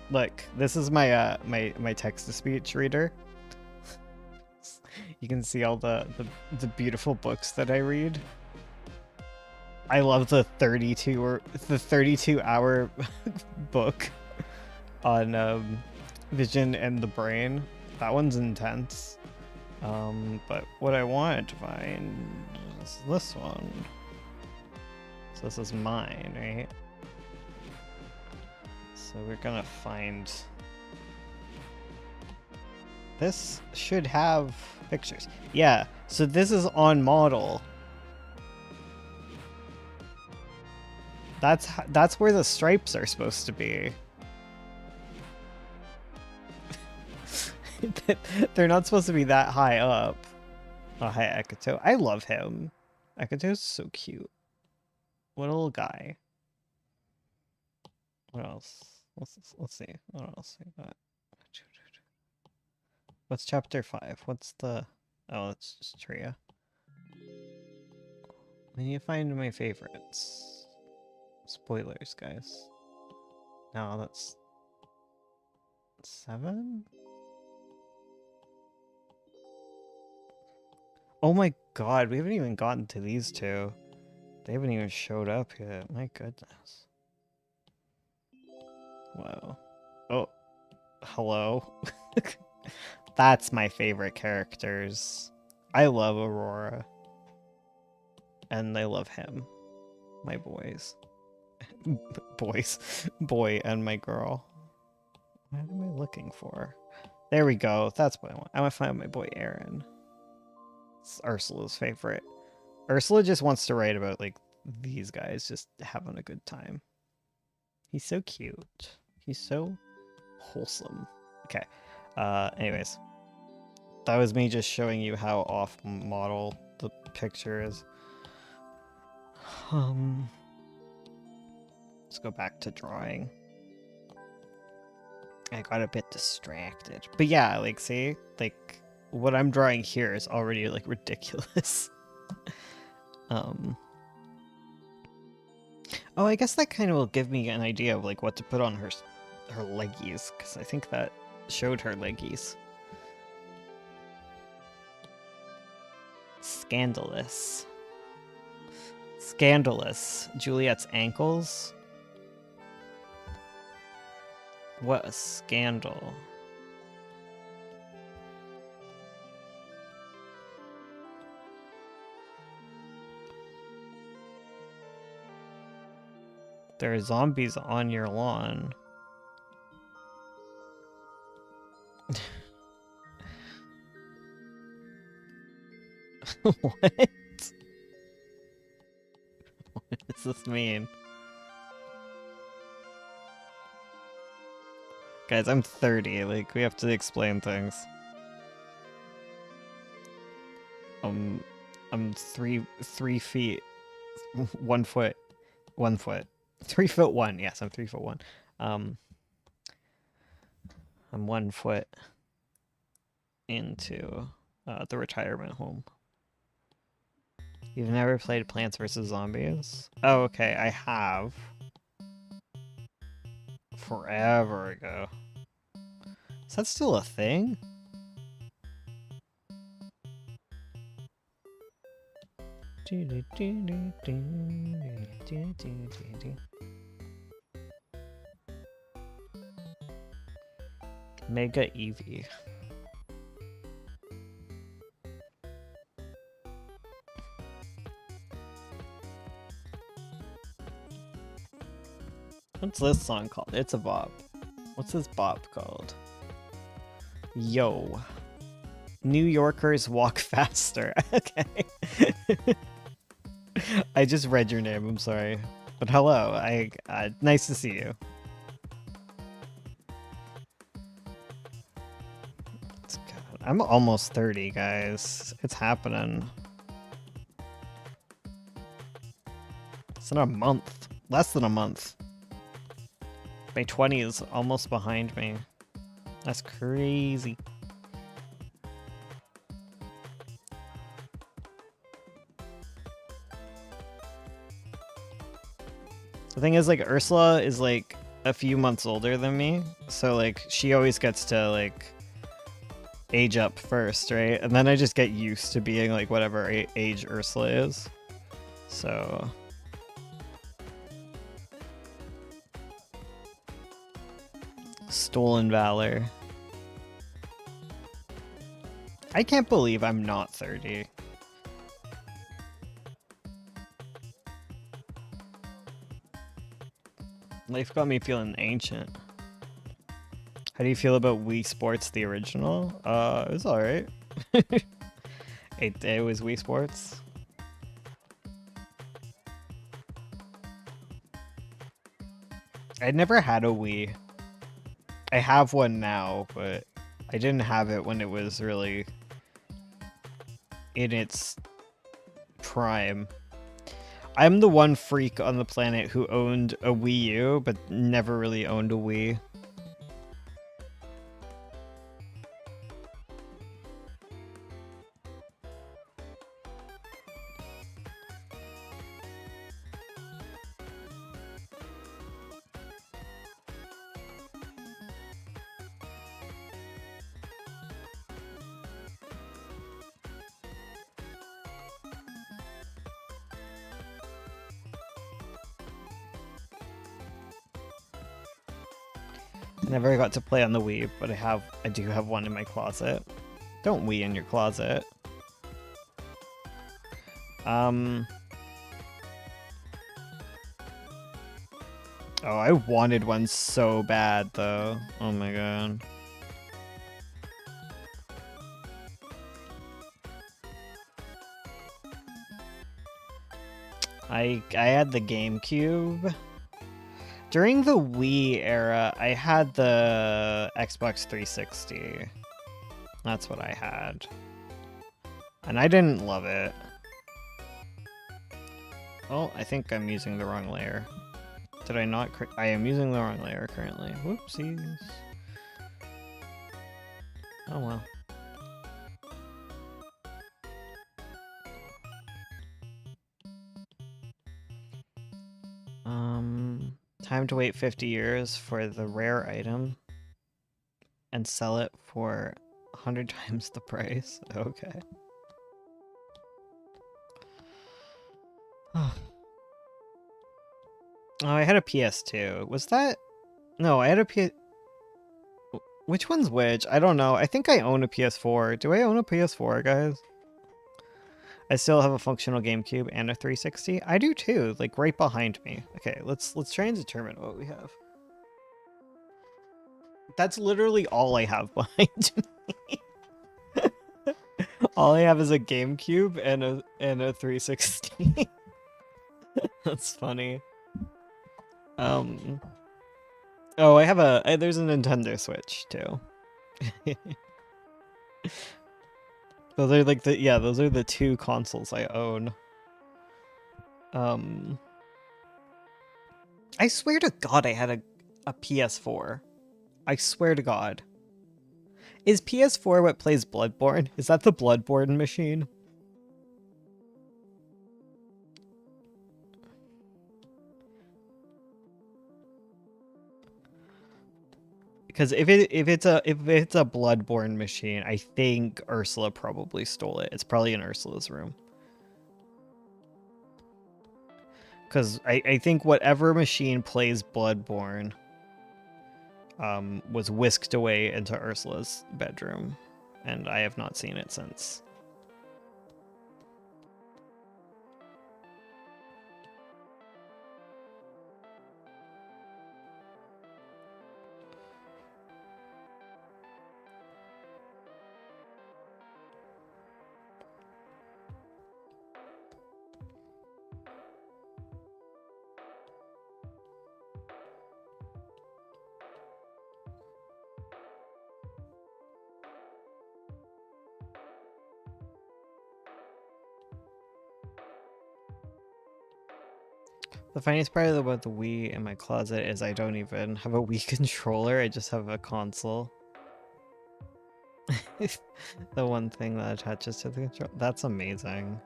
Look, this is my my text-to-speech reader. You can see all the beautiful books that I read. I love the 32-hour book on Vision and the Brain. That one's intense. But what I wanted to find is this one. So this is mine, right? So we're gonna find... This should have pictures. Yeah, so this is on model. That's where the stripes are supposed to be. They're not supposed to be that high up. Oh, hi, Ekito. I love him. Ekito's so cute. What a little guy. What else? Let's see. What else we got? What's chapter 5? What's the... Oh, it's just Tria. I need to find my favorites. Spoilers, guys. No, that's... 7? Oh my god, we haven't even gotten to these two. They haven't even showed up yet. My goodness. Whoa. Oh. Hello. That's my favorite characters. I love Aurora. And I love him. My boys. Boy and my girl. What am I looking for? There we go. That's what I want. I want to find my boy Aaron. It's Ursula's favorite. Ursula just wants to write about, like, these guys just having a good time. He's so cute. He's so wholesome. Okay. Anyways. That was me just showing you how off model the picture is. Let's go back to drawing. I got a bit distracted. But yeah, like, see? Like, what I'm drawing here is already, like, ridiculous. Oh, I guess that kind of will give me an idea of like what to put on her leggies, because I think that showed her leggies. Scandalous. Scandalous. Juliet's ankles? What a scandal. There are zombies on your lawn. What? What does this mean? Guys, I'm 30, like, we have to explain things. I'm 3 feet, 1 foot, 1 foot. 3'1", yes, I'm 3'1". I'm 1 foot into the retirement home. You've never played Plants vs. Zombies? Oh, okay, I have. Forever ago. Is that still a thing? Mega Eevee. What's this song called? It's a bop. What's this bop called? Yo. New Yorkers walk faster. Okay. I just read your name, I'm sorry. But hello, nice to see you. I'm almost 30, guys. It's happening. It's in a month. Less than a month. My 20 is almost behind me. That's crazy. The thing is, like, Ursula is, like, a few months older than me. So, like, she always gets to, like, age up first, right? And then I just get used to being, like, whatever age Ursula is. So... Stolen Valor. I can't believe I'm not 30. Life got me feeling ancient. How do you feel about Wii Sports, the original? It was alright. It was Wii Sports. I'd never had a Wii. I have one now, but I didn't have it when it was really in its prime. I'm the one freak on the planet who owned a Wii U, but never really owned a Wii. I never got to play on the Wii, but I do have one in my closet. Don't Wii in your closet. Oh, I wanted one so bad though. Oh my god. I had the GameCube. During the Wii era, I had the Xbox 360. That's what I had. And I didn't love it. Oh, I think I'm using the wrong layer. Did I not? I am using the wrong layer currently. Whoopsies. Oh well. Time to wait 50 years for the rare item and sell it for 100 times the price. Okay. Oh, I had a PS2. Was that? No, I had a PS. Which one's which? I don't know. I think I own a PS4. Do I own a PS4, guys? I still have a functional GameCube and a 360. I do too, like right behind me. Okay, let's try and determine what we have. That's literally all I have behind me. All I have is a GameCube and a 360. That's funny. Oh, I have there's a Nintendo Switch too. Those are like those are the two consoles I own. I swear to God I had a PS4. I swear to God. Is PS4 what plays Bloodborne? Is that the Bloodborne machine? Because if it's a Bloodborne machine, I think Ursula probably stole it. It's probably in Ursula's room. Because I think whatever machine plays Bloodborne was whisked away into Ursula's bedroom, and I have not seen it since. The funniest part about the Wii in my closet is I don't even have a Wii controller, I just have a console. The one thing that attaches to the controller. That's amazing.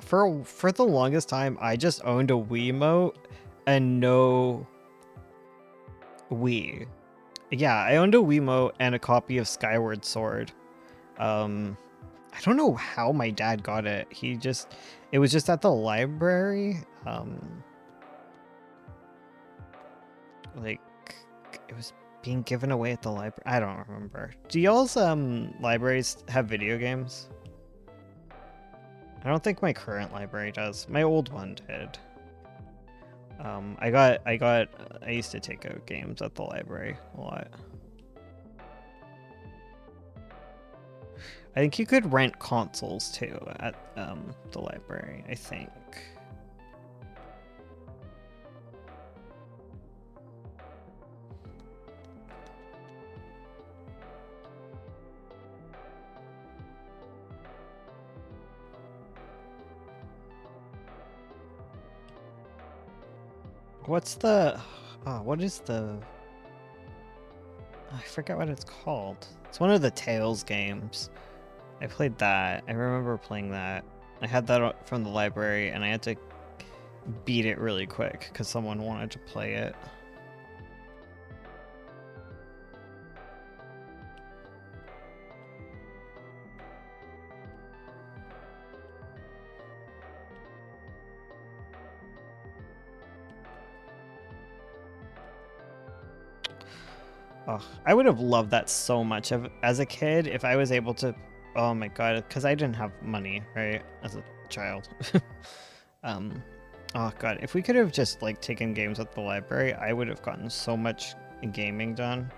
For the longest time, I just owned a Wiimote and no Wii. Yeah, I owned a Wiimote and a copy of Skyward Sword. I don't know how my dad got it. It was just at the library. Like, it was being given away at the library. I don't remember. Do y'all's libraries have video games? I don't think my current library does. My old one did. I used to take out games at the library a lot. I think you could rent consoles too at the library, I think. What's the... what is the... I forget what it's called. It's one of the Tales games. I played that. I remember playing that. I had that from the library, and I had to beat it really quick because someone wanted to play it. Oh, I would have loved that so much as a kid if I was able to. Oh my god, because I didn't have money, right, as a child. Oh god, if we could have just like taken games at the library, I would have gotten so much gaming done.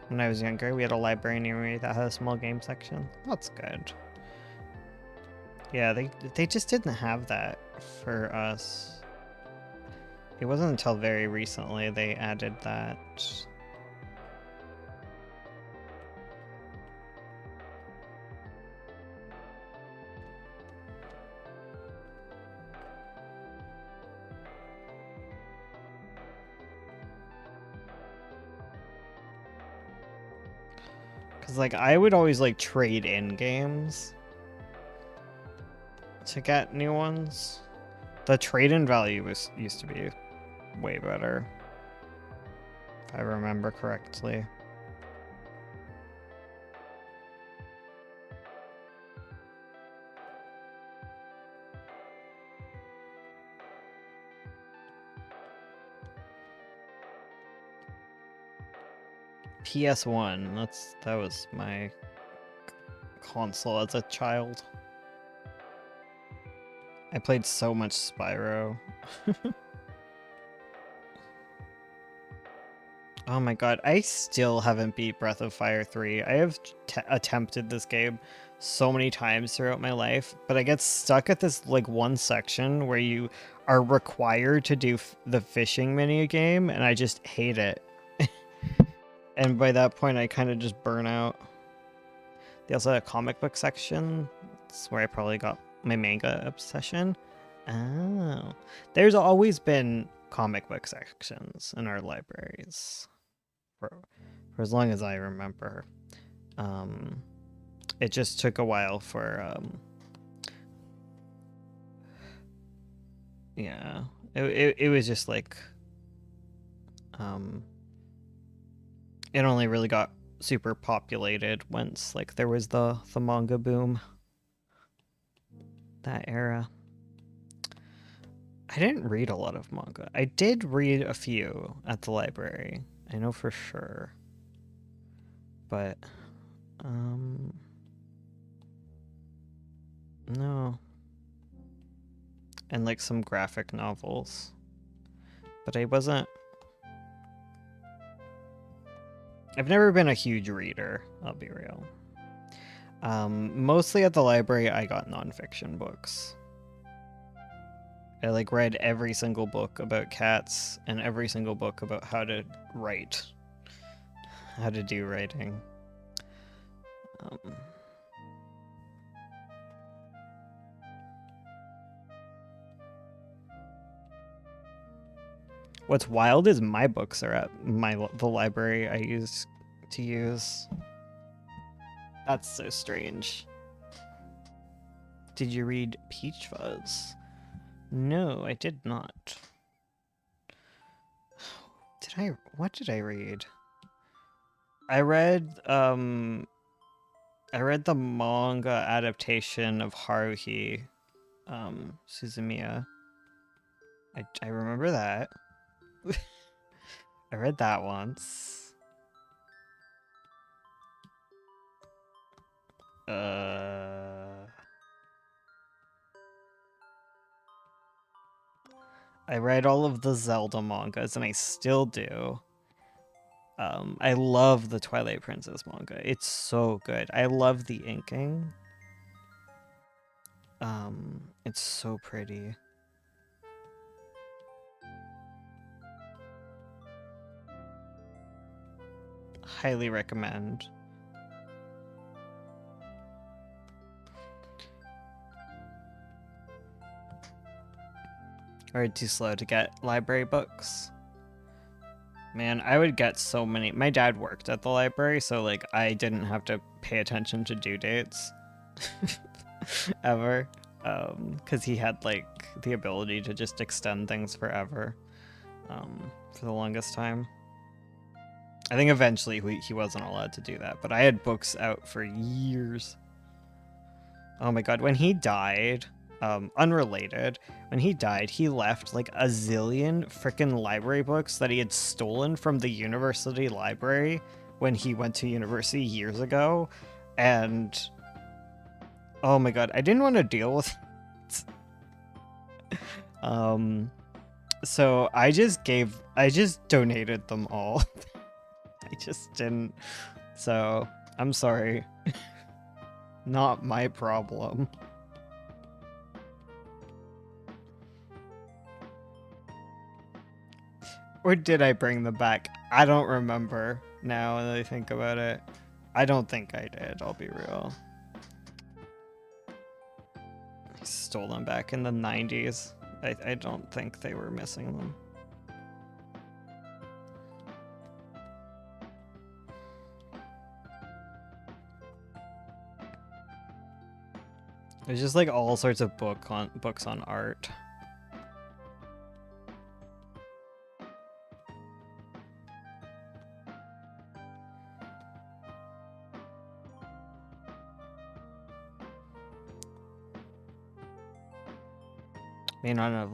When I was younger, we had a library near me that had a small game section. That's good. Yeah, they just didn't have that for us. It wasn't until very recently they added that. Cause like I would always like trade in games to get new ones. The trade-in value used to be way better, if I remember correctly. PS1, that was my console as a child. I played so much Spyro. Oh my god, I still haven't beat Breath of Fire 3. I have attempted this game so many times throughout my life, but I get stuck at this like one section where you are required to do the fishing mini game, and I just hate it. And by that point, I kind of just burn out. They also had a comic book section. That's where I probably got my manga obsession. Oh, there's always been comic book sections in our libraries for as long as I remember. It just took a while for yeah, it was just like it only really got super populated once like there was the manga boom. That era. I didn't read a lot of manga. I did read a few at the library. I know for sure. But no. And like some graphic novels. But I've never been a huge reader, I'll be real. Mostly at the library I got nonfiction books. I like read every single book about cats and every single book about how to write. How to do writing. What's wild is my books are at the library I used to use. That's so strange. Did you read Peach Fuzz? No, I did not. What did I read? I read the manga adaptation of Haruhi, Suzumiya. I remember that. I read that once. I read all of the Zelda mangas, and I still do. I love the Twilight Princess manga. It's so good. I love the inking. It's so pretty. Highly recommend. Or too slow to get library books. Man, I would get so many. My dad worked at the library, so like I didn't have to pay attention to due dates ever, because he had like the ability to just extend things forever, for the longest time. I think eventually he wasn't allowed to do that, but I had books out for years. Oh my god, when he died, unrelated, when he died, he left like a zillion freaking library books that he had stolen from the university library when he went to university years ago. And oh my god, I didn't want to deal with it. So I just donated them all. I just didn't. So I'm sorry. Not my problem. Or did I bring them back? I don't remember now that I think about it. I don't think I did, I'll be real. I stole them back in the 90s. I don't think they were missing them. There's just like all sorts of books on art. May not have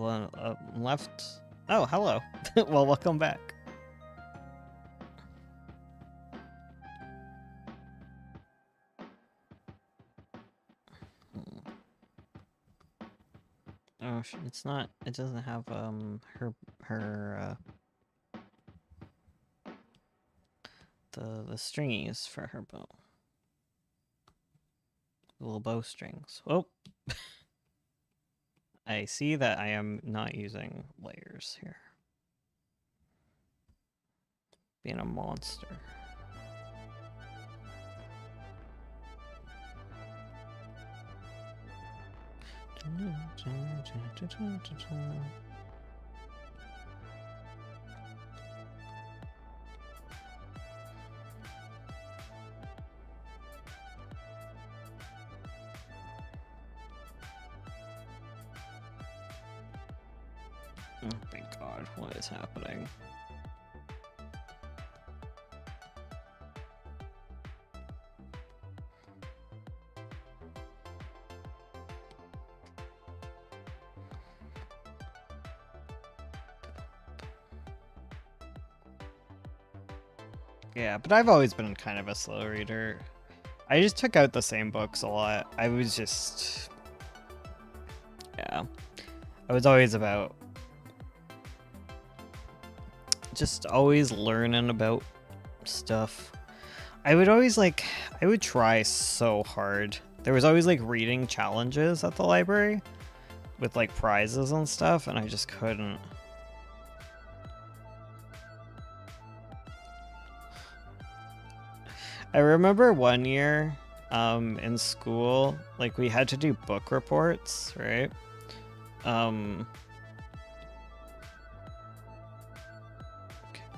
left. Oh, hello. Well, welcome back. Oh, it's not. It doesn't have her the stringies for her bow. The little bowstrings. Oh. I see that I am not using layers here. Being a monster. Oh my god, what is happening? Yeah, but I've always been kind of a slow reader. I just took out the same books a lot. I was just... Yeah. I was always about... just always learning about stuff. I would always like... I would try so hard. There was always like reading challenges at the library with like prizes and stuff, and I just couldn't. I remember one year in school, like we had to do book reports, right? Okay,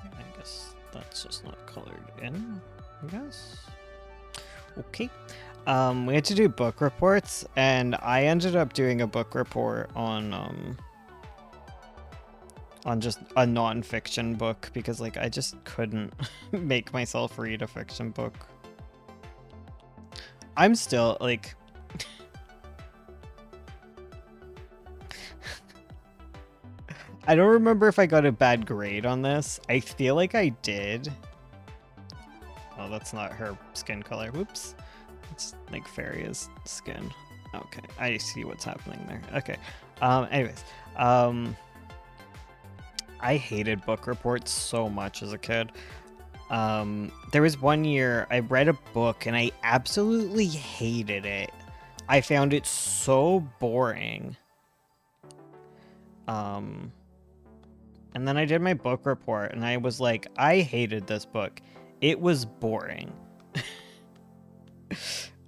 I guess that's just not colored in, I guess. Okay. We had to do book reports, and I ended up doing a book report on just a non-fiction book because like I just couldn't make myself read a fiction book. I'm still like I don't remember if I got a bad grade on this. I feel like I did. Oh, that's not her skin color. Whoops. It's like Faria's skin. Okay, I see what's happening there. Okay. Anyways, I hated book reports so much as a kid. There was one year I read a book and I absolutely hated it. I found it so boring. And then I did my book report and I was like, I hated this book. It was boring.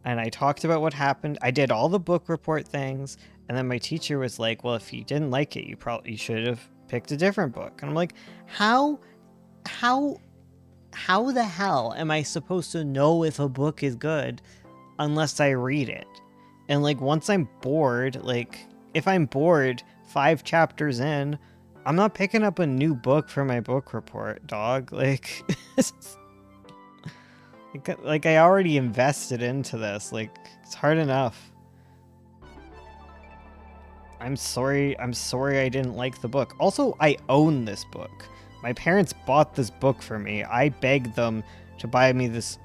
And I talked about what happened. I did all the book report things. And then my teacher was like, well, if you didn't like it, you should have picked a different book. And I'm like, how the hell am I supposed to know if a book is good unless I read it? And like, once I'm bored, like if I'm bored 5 chapters in, I'm not picking up a new book for my book report, dog. Like, like I already invested into this. Like, it's hard enough. I'm sorry I didn't like the book. Also, I own this book. My parents bought this book for me. I begged them to buy me this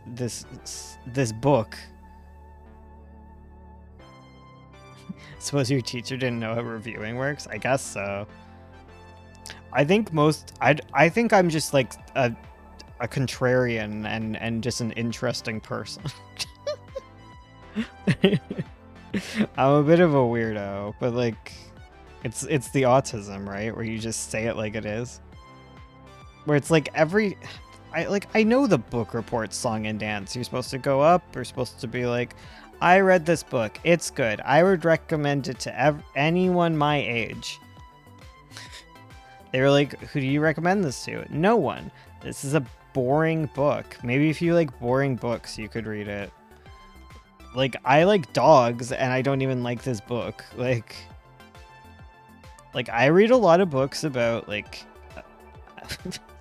book. Suppose your teacher didn't know how reviewing works? I guess so. I think I think I'm just like a contrarian and just an interesting person. I'm a bit of a weirdo, but like it's the autism, right? Where you just say it like it is. Where it's like I know the book report song and dance. You're supposed to go up, you're supposed to be like, I read this book, it's good. I would recommend it to anyone my age. They were like, who do you recommend this to? No one. This is a boring book. Maybe if you like boring books, you could read it. Like, I like dogs, and I don't even like this book. Like I read a lot of books about, like,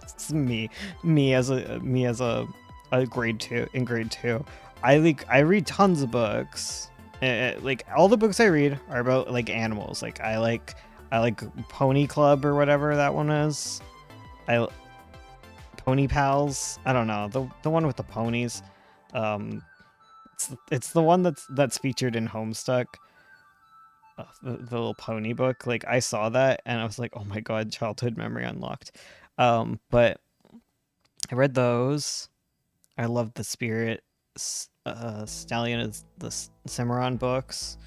it's me as a grade 2, in grade 2. I read tons of books. Like, all the books I read are about, like, animals. Like, I I like Pony Club or whatever that one is. I Pony Pals. I don't know, the one with the ponies. Um, it's the one that's featured in Homestuck. The little pony book. Like I saw that and I was like, oh my god, childhood memory unlocked. But I read those. I loved the Spirit Stallion is the Cimarron books.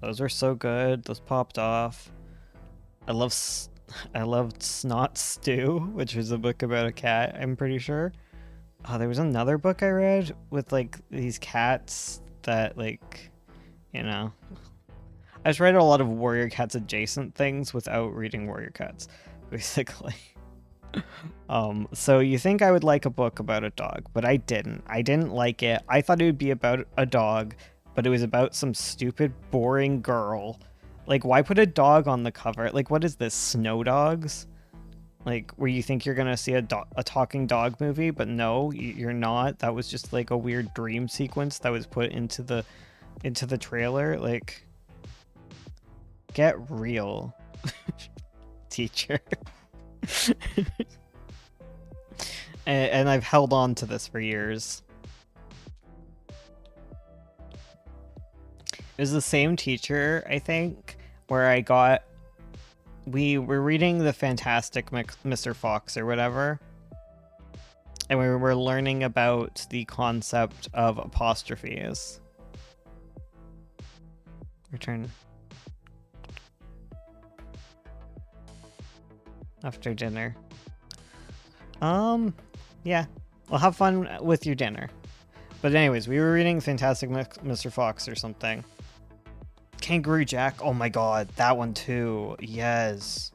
Those were so good. Those popped off. I loved Snot Stew, which was a book about a cat, I'm pretty sure. There was another book I read with like these cats that like, you know, I just read a lot of Warrior Cats adjacent things without reading Warrior Cats, basically. So you think I would like a book about a dog, but I didn't. I didn't like it. I thought it would be about a dog, but it was about some stupid, boring girl. Like, why put a dog on the cover? Like, what is this, Snow Dogs? Like, where you think you're gonna see a talking dog movie, but no, you're not. That was just like a weird dream sequence that was put into the trailer. Like, get real, teacher. And I've held on to this for years. It was the same teacher, I think, where we were reading the Fantastic Mr. Fox or whatever, and we were learning about the concept of apostrophes. Return. After dinner. Yeah. Well, have fun with your dinner. But anyways, we were reading Fantastic Mr. Fox or something. Kangaroo Jack. Oh my god, that one too. Yes.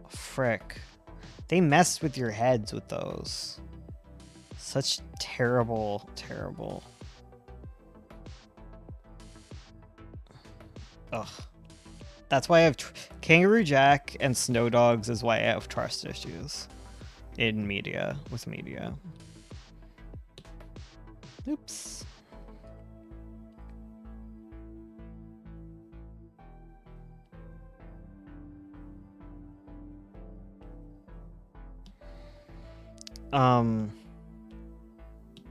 Frick. They messed with your heads with those. Such terrible, terrible. Ugh. That's why I have Kangaroo Jack and Snow Dogs is why I have trust issues in media, with media. Oops.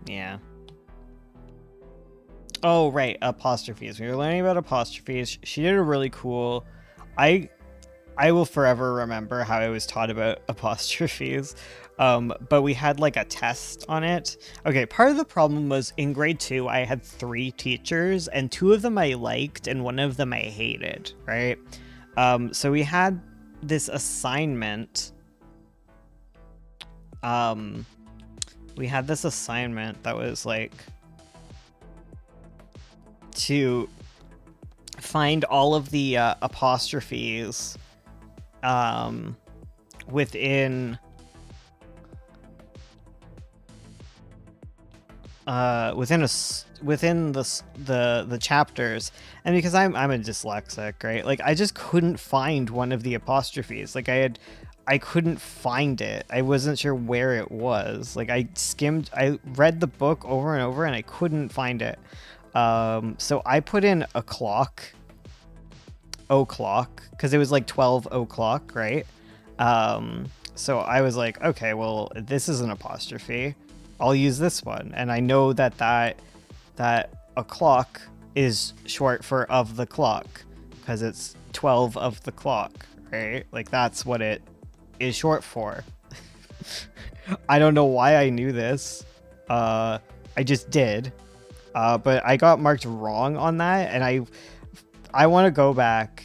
Yeah. Oh, right, apostrophes. We were learning about apostrophes. She did a really cool... I will forever remember how I was taught about apostrophes. But we had like a test on it. Okay, part of the problem was in grade 2, I had 3 teachers, and 2 of them I liked, and 1 of them I hated, right? So we had this assignment. We had this assignment that was like to find all of the apostrophes within the chapters. And because I'm a dyslexic, right? Like I just couldn't find one of the apostrophes. Like I couldn't find it. I wasn't sure where it was. Like I read the book over and over and I couldn't find it. So I put in o'clock, because it was like 12 o'clock, right? So I was like, okay, well, this is an apostrophe. I'll use this one. And I know that o'clock is short for of the clock, because it's 12 of the clock, right? Like that's what it is short for. I don't know why I knew this. I just did. But I got marked wrong on that, and I want to go back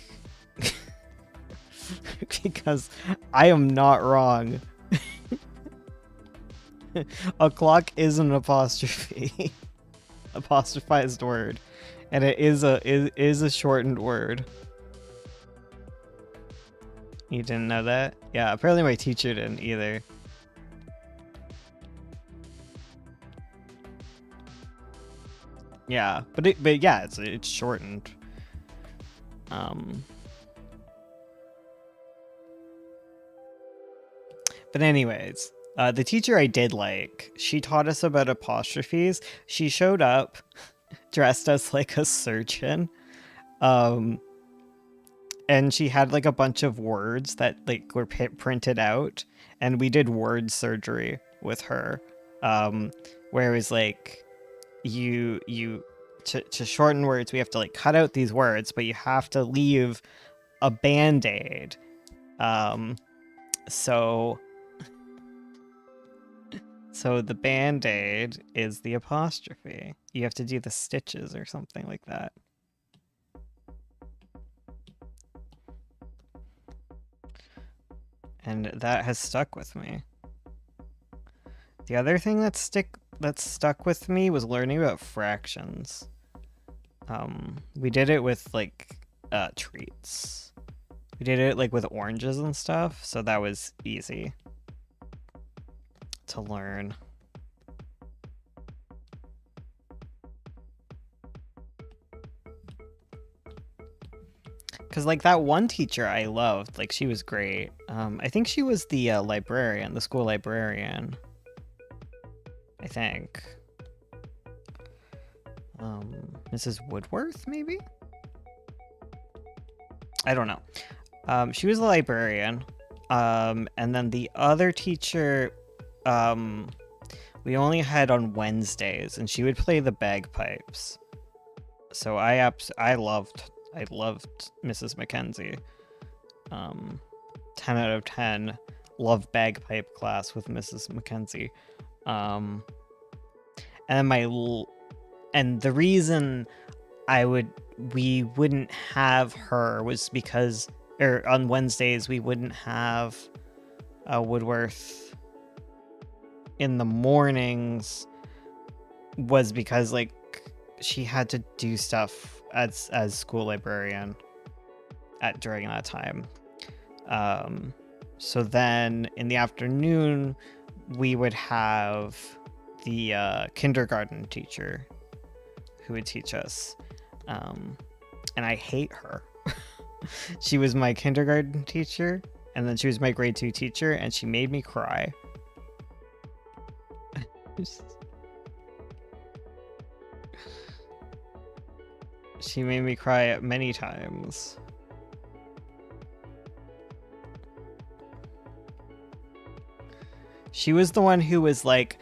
because I am not wrong. A clock is an apostrophe, apostrophized word, and it is a shortened word. You didn't know that? Yeah, apparently my teacher didn't either. Yeah, but yeah, it's shortened. But anyways, the teacher I did like, she taught us about apostrophes. She showed up dressed as like a surgeon. and she had like a bunch of words that like were printed out, and we did word surgery with her, um, where it was like you to shorten words, we have to like cut out these words, but you have to leave a band-aid. Um, so so the band-aid is the apostrophe. You have to do the stitches or something like that. And that has stuck with me. The other thing that's stuck with me was learning about fractions. We did it with like treats. We did it like with oranges and stuff, so that was easy to learn. Because like that one teacher I loved, like she was great. I think she was the librarian, the school librarian. I think. Mrs. Woodworth, maybe? I don't know. She was a librarian. And then the other teacher, we only had on Wednesdays, and she would play the bagpipes. So I loved Mrs. Mackenzie. 10 out of 10. Love bagpipe class with Mrs. Mackenzie. And the reason we wouldn't have her was because on Wednesdays we wouldn't have Woodworth in the mornings, was because like she had to do stuff as school librarian during that time. So then in the afternoon we would have the kindergarten teacher who would teach us, and I hate her. She was my kindergarten teacher, and then she was my grade 2 teacher, and she made me cry. She made me cry many times. She was the one who was like,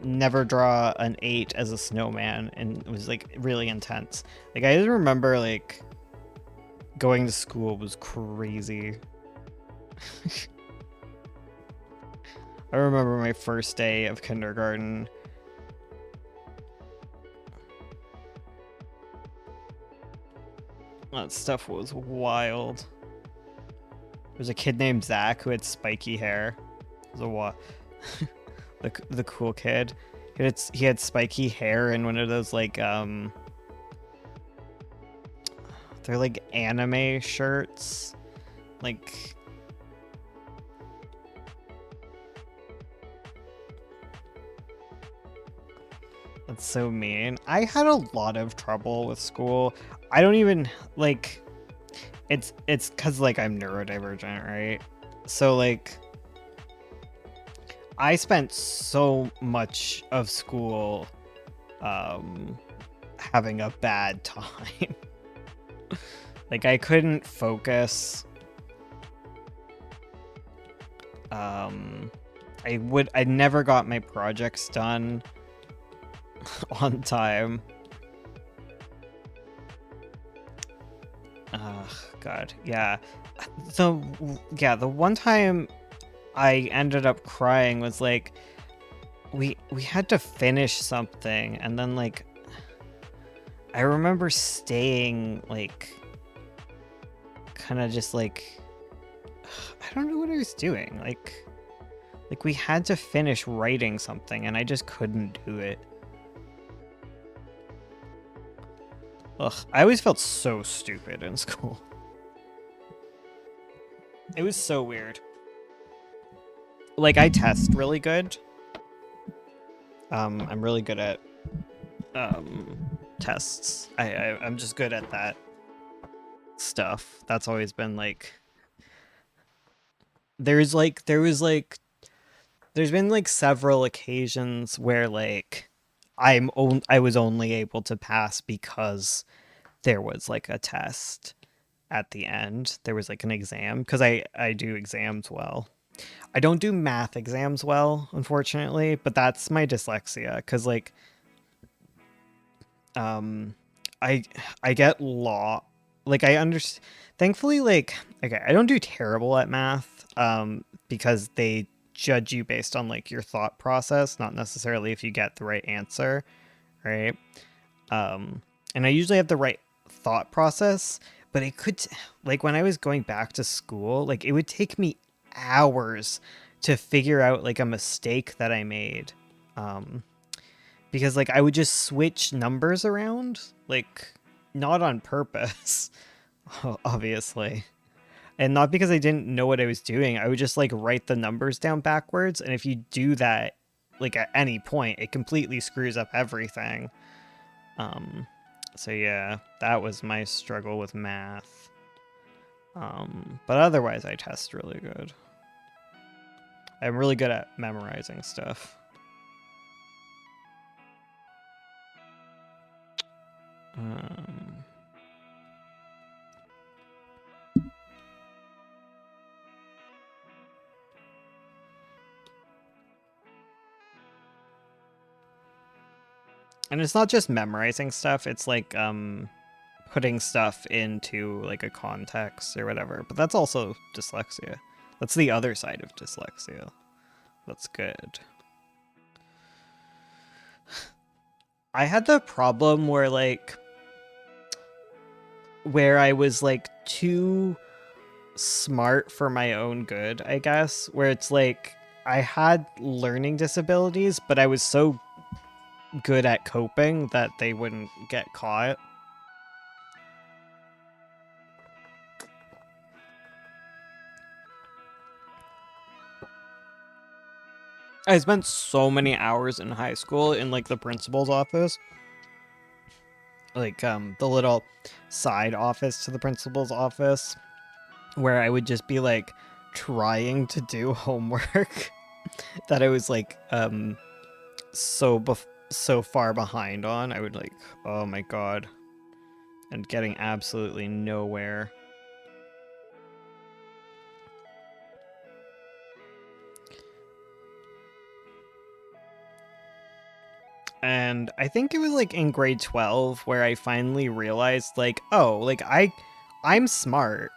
never draw an 8 as a snowman, and it was like really intense. Like I just remember like going to school was crazy. I remember my first day of kindergarten. That stuff was wild. There's a kid named Zach who had spiky hair. It was the cool kid. He had spiky hair and one of those like they're like anime shirts. Like that's so mean. I had a lot of trouble with school. I don't even like it's cuz like I'm neurodivergent, right? So like I spent so much of school having a bad time. Like I couldn't focus. I never got my projects done on time. God, yeah. The one time I ended up crying was like we had to finish something, and then like I remember staying like kind of just like I don't know what I was doing. Like we had to finish writing something and I just couldn't do it. Ugh, I always felt so stupid in school. It was so weird. Like I test really good. I'm really good at tests. I'm just good at that stuff. That's always been like there's been like several occasions where like I was only able to pass because there was like a test, at the end. There was like an exam because I do exams well. I don't do math exams well, unfortunately, but that's my dyslexia because like um I I get law like I understand. Thankfully, like okay, I don't do terrible at math because they judge you based on like your thought process, not necessarily if you get the right answer, right? Um, and I usually have the right thought process, but it could, like, when I was going back to school, like, it would take me hours to figure out, like, a mistake that I made. Um, because, like, I would just switch numbers around, like, not on purpose, obviously. And not because I didn't know what I was doing. I would just, like, write the numbers down backwards. And if you do that, like, at any point, it completely screws up everything. Um, so yeah, that was my struggle with math. But otherwise I test really good. I'm really good at memorizing stuff. Um, and it's not just memorizing stuff, it's like putting stuff into like a context or whatever. But that's also dyslexia. That's the other side of dyslexia. That's good. I had the problem where like where I was like too smart for my own good, I guess, where it's like I had learning disabilities, but I was so good at coping that they wouldn't get caught. I spent so many hours in high school in like the principal's office, like the little side office to the principal's office, where I would just be like trying to do homework that I was like so far behind on. I would like, oh my god, and getting absolutely nowhere. And I think it was like in grade 12 where I finally realized like, oh, like I'm smart.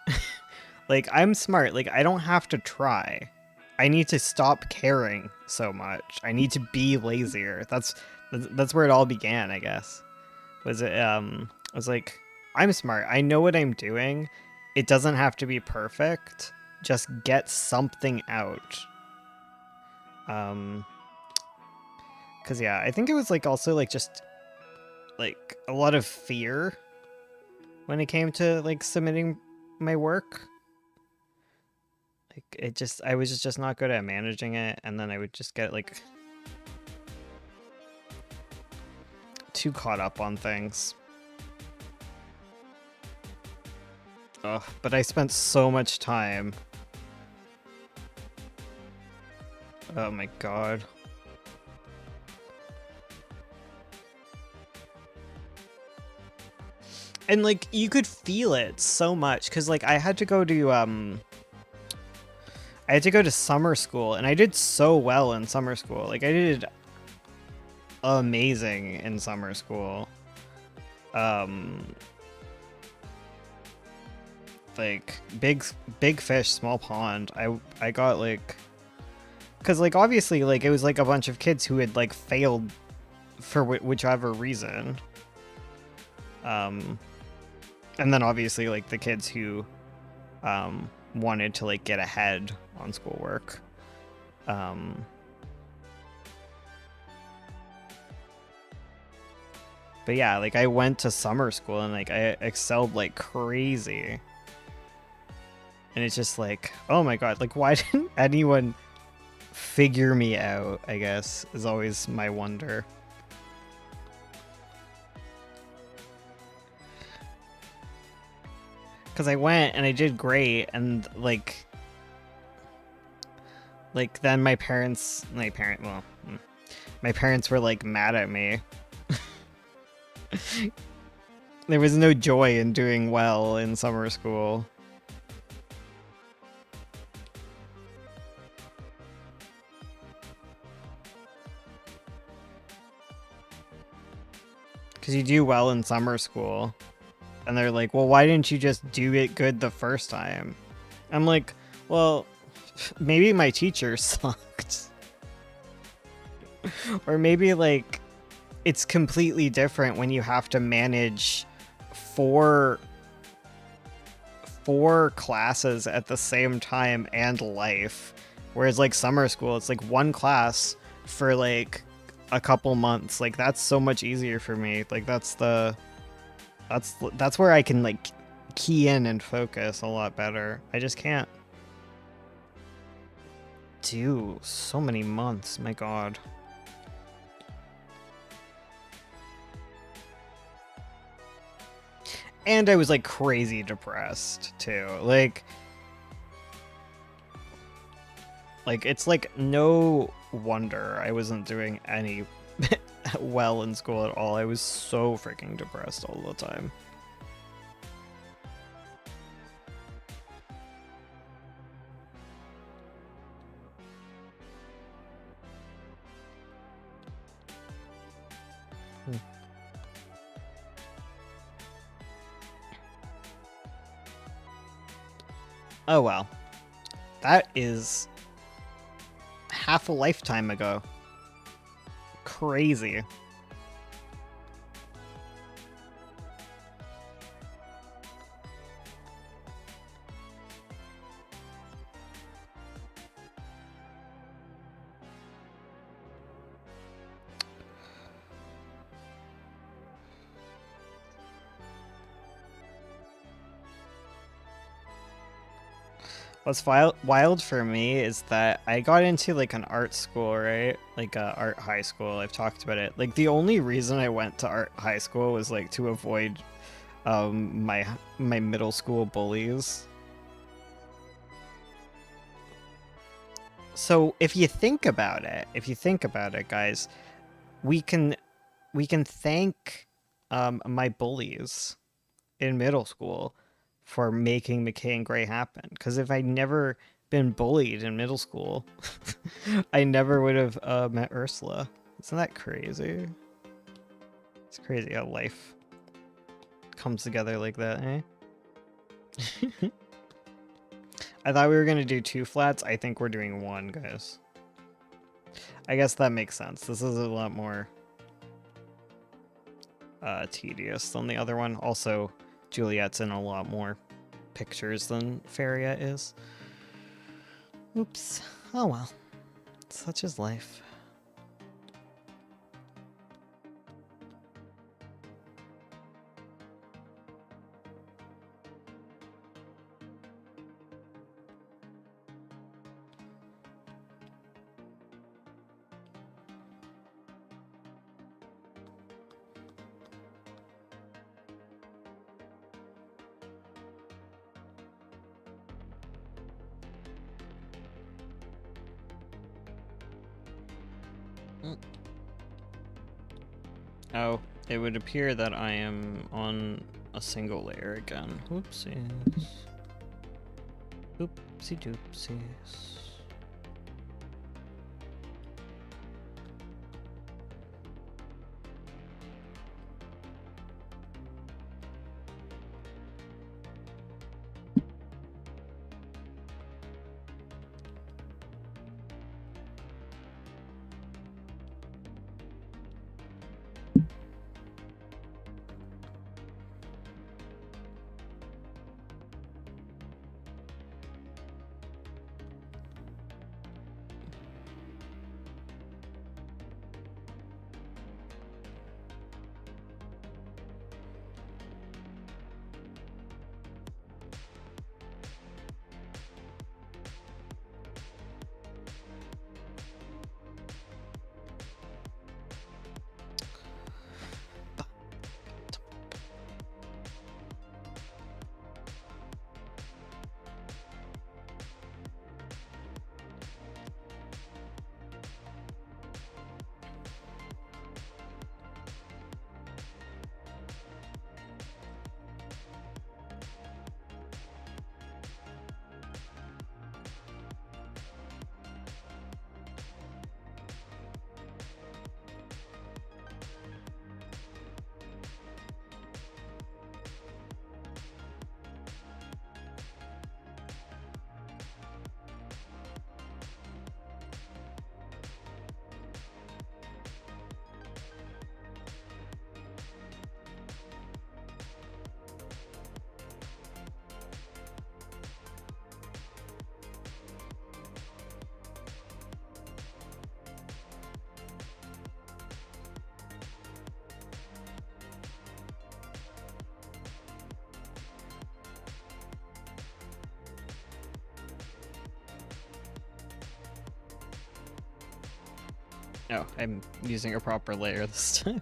Like I'm smart. Like I don't have to try. I need to stop caring so much. I need to be lazier. That's where it all began, I guess. Was it I was like, I'm smart. I know what I'm doing. It doesn't have to be perfect. Just get something out. Cause yeah, I think it was like also like just like a lot of fear when it came to like submitting my work. Like I was just not good at managing it, and then I would just get like too caught up on things. Ugh, but I spent so much time. Oh my god. And like you could feel it so much because like I had to go to summer school, and I did so well in summer school. Like I did amazing in summer school. Like big fish, small pond. I got like, cuz like obviously like it was like a bunch of kids who had like failed for whichever reason. And then obviously like the kids who wanted to like get ahead on schoolwork. But yeah, like I went to summer school and like I excelled like crazy. And it's just like, oh my god, like why didn't anyone figure me out, I guess, is always my wonder. Because I went and I did great, and like then my parents were like mad at me. There was no joy in doing well in summer school. Because you do well in summer school. And they're like, well, why didn't you just do it good the first time? I'm like, well, maybe my teacher sucked. Or maybe, like, it's completely different when you have to manage four classes at the same time and life. Whereas, like, summer school, it's like one class for, like, a couple months. Like, that's so much easier for me. Like, that's where I can, like, key in and focus a lot better. I just can't do so many months. My God. And I was, like, crazy depressed too. Like it's like no wonder I wasn't doing any well in school at all. I was so freaking depressed all the time. Oh well. That is half a lifetime ago. Crazy. What's wild for me is that I got into, like, an art school, right? Like a art high school. I've talked about it. Like, the only reason I went to art high school was, like, to avoid my middle school bullies. So if you think about it, guys, we can thank my bullies in middle school for making McKay and Gray happen. Because if I'd never been bullied in middle school, I never would have met Ursula. Isn't that crazy? It's crazy how life comes together like that, eh? I thought we were going to do 2 flats. I think we're doing 1, guys. I guess that makes sense. This is a lot more tedious than the other one. Also, Juliet's in a lot more pictures than Faria is. Oops. Oh well. Such is life. Oh, it would appear that I am on a single layer again. Whoopsies. Oopsie doopsies. Oh, I'm using a proper layer this time.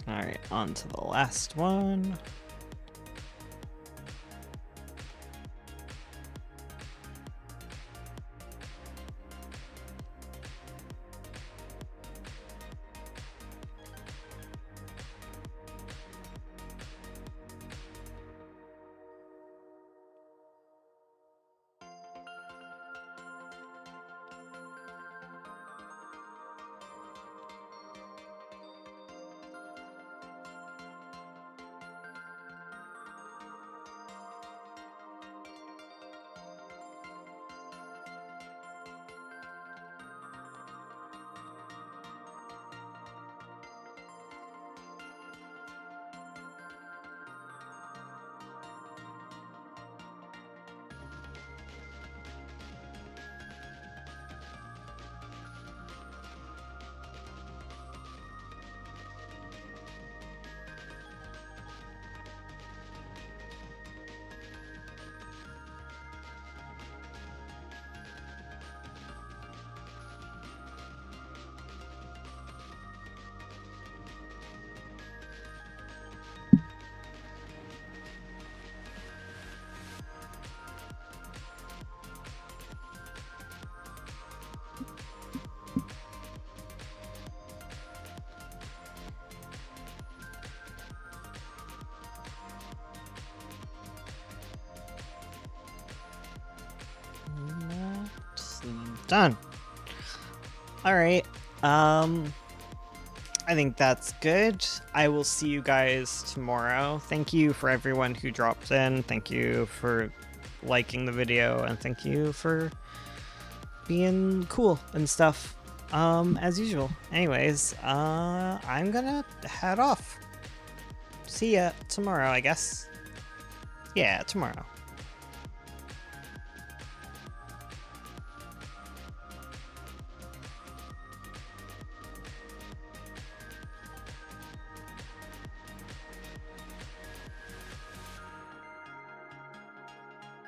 Alright, on to the last one. Done. All right. I think that's good. I will see you guys tomorrow. Thank you for everyone who dropped in. Thank you for liking the video, and thank you for being cool and stuff. As usual. Anyways, I'm gonna head off. See ya tomorrow, I guess. Yeah, tomorrow.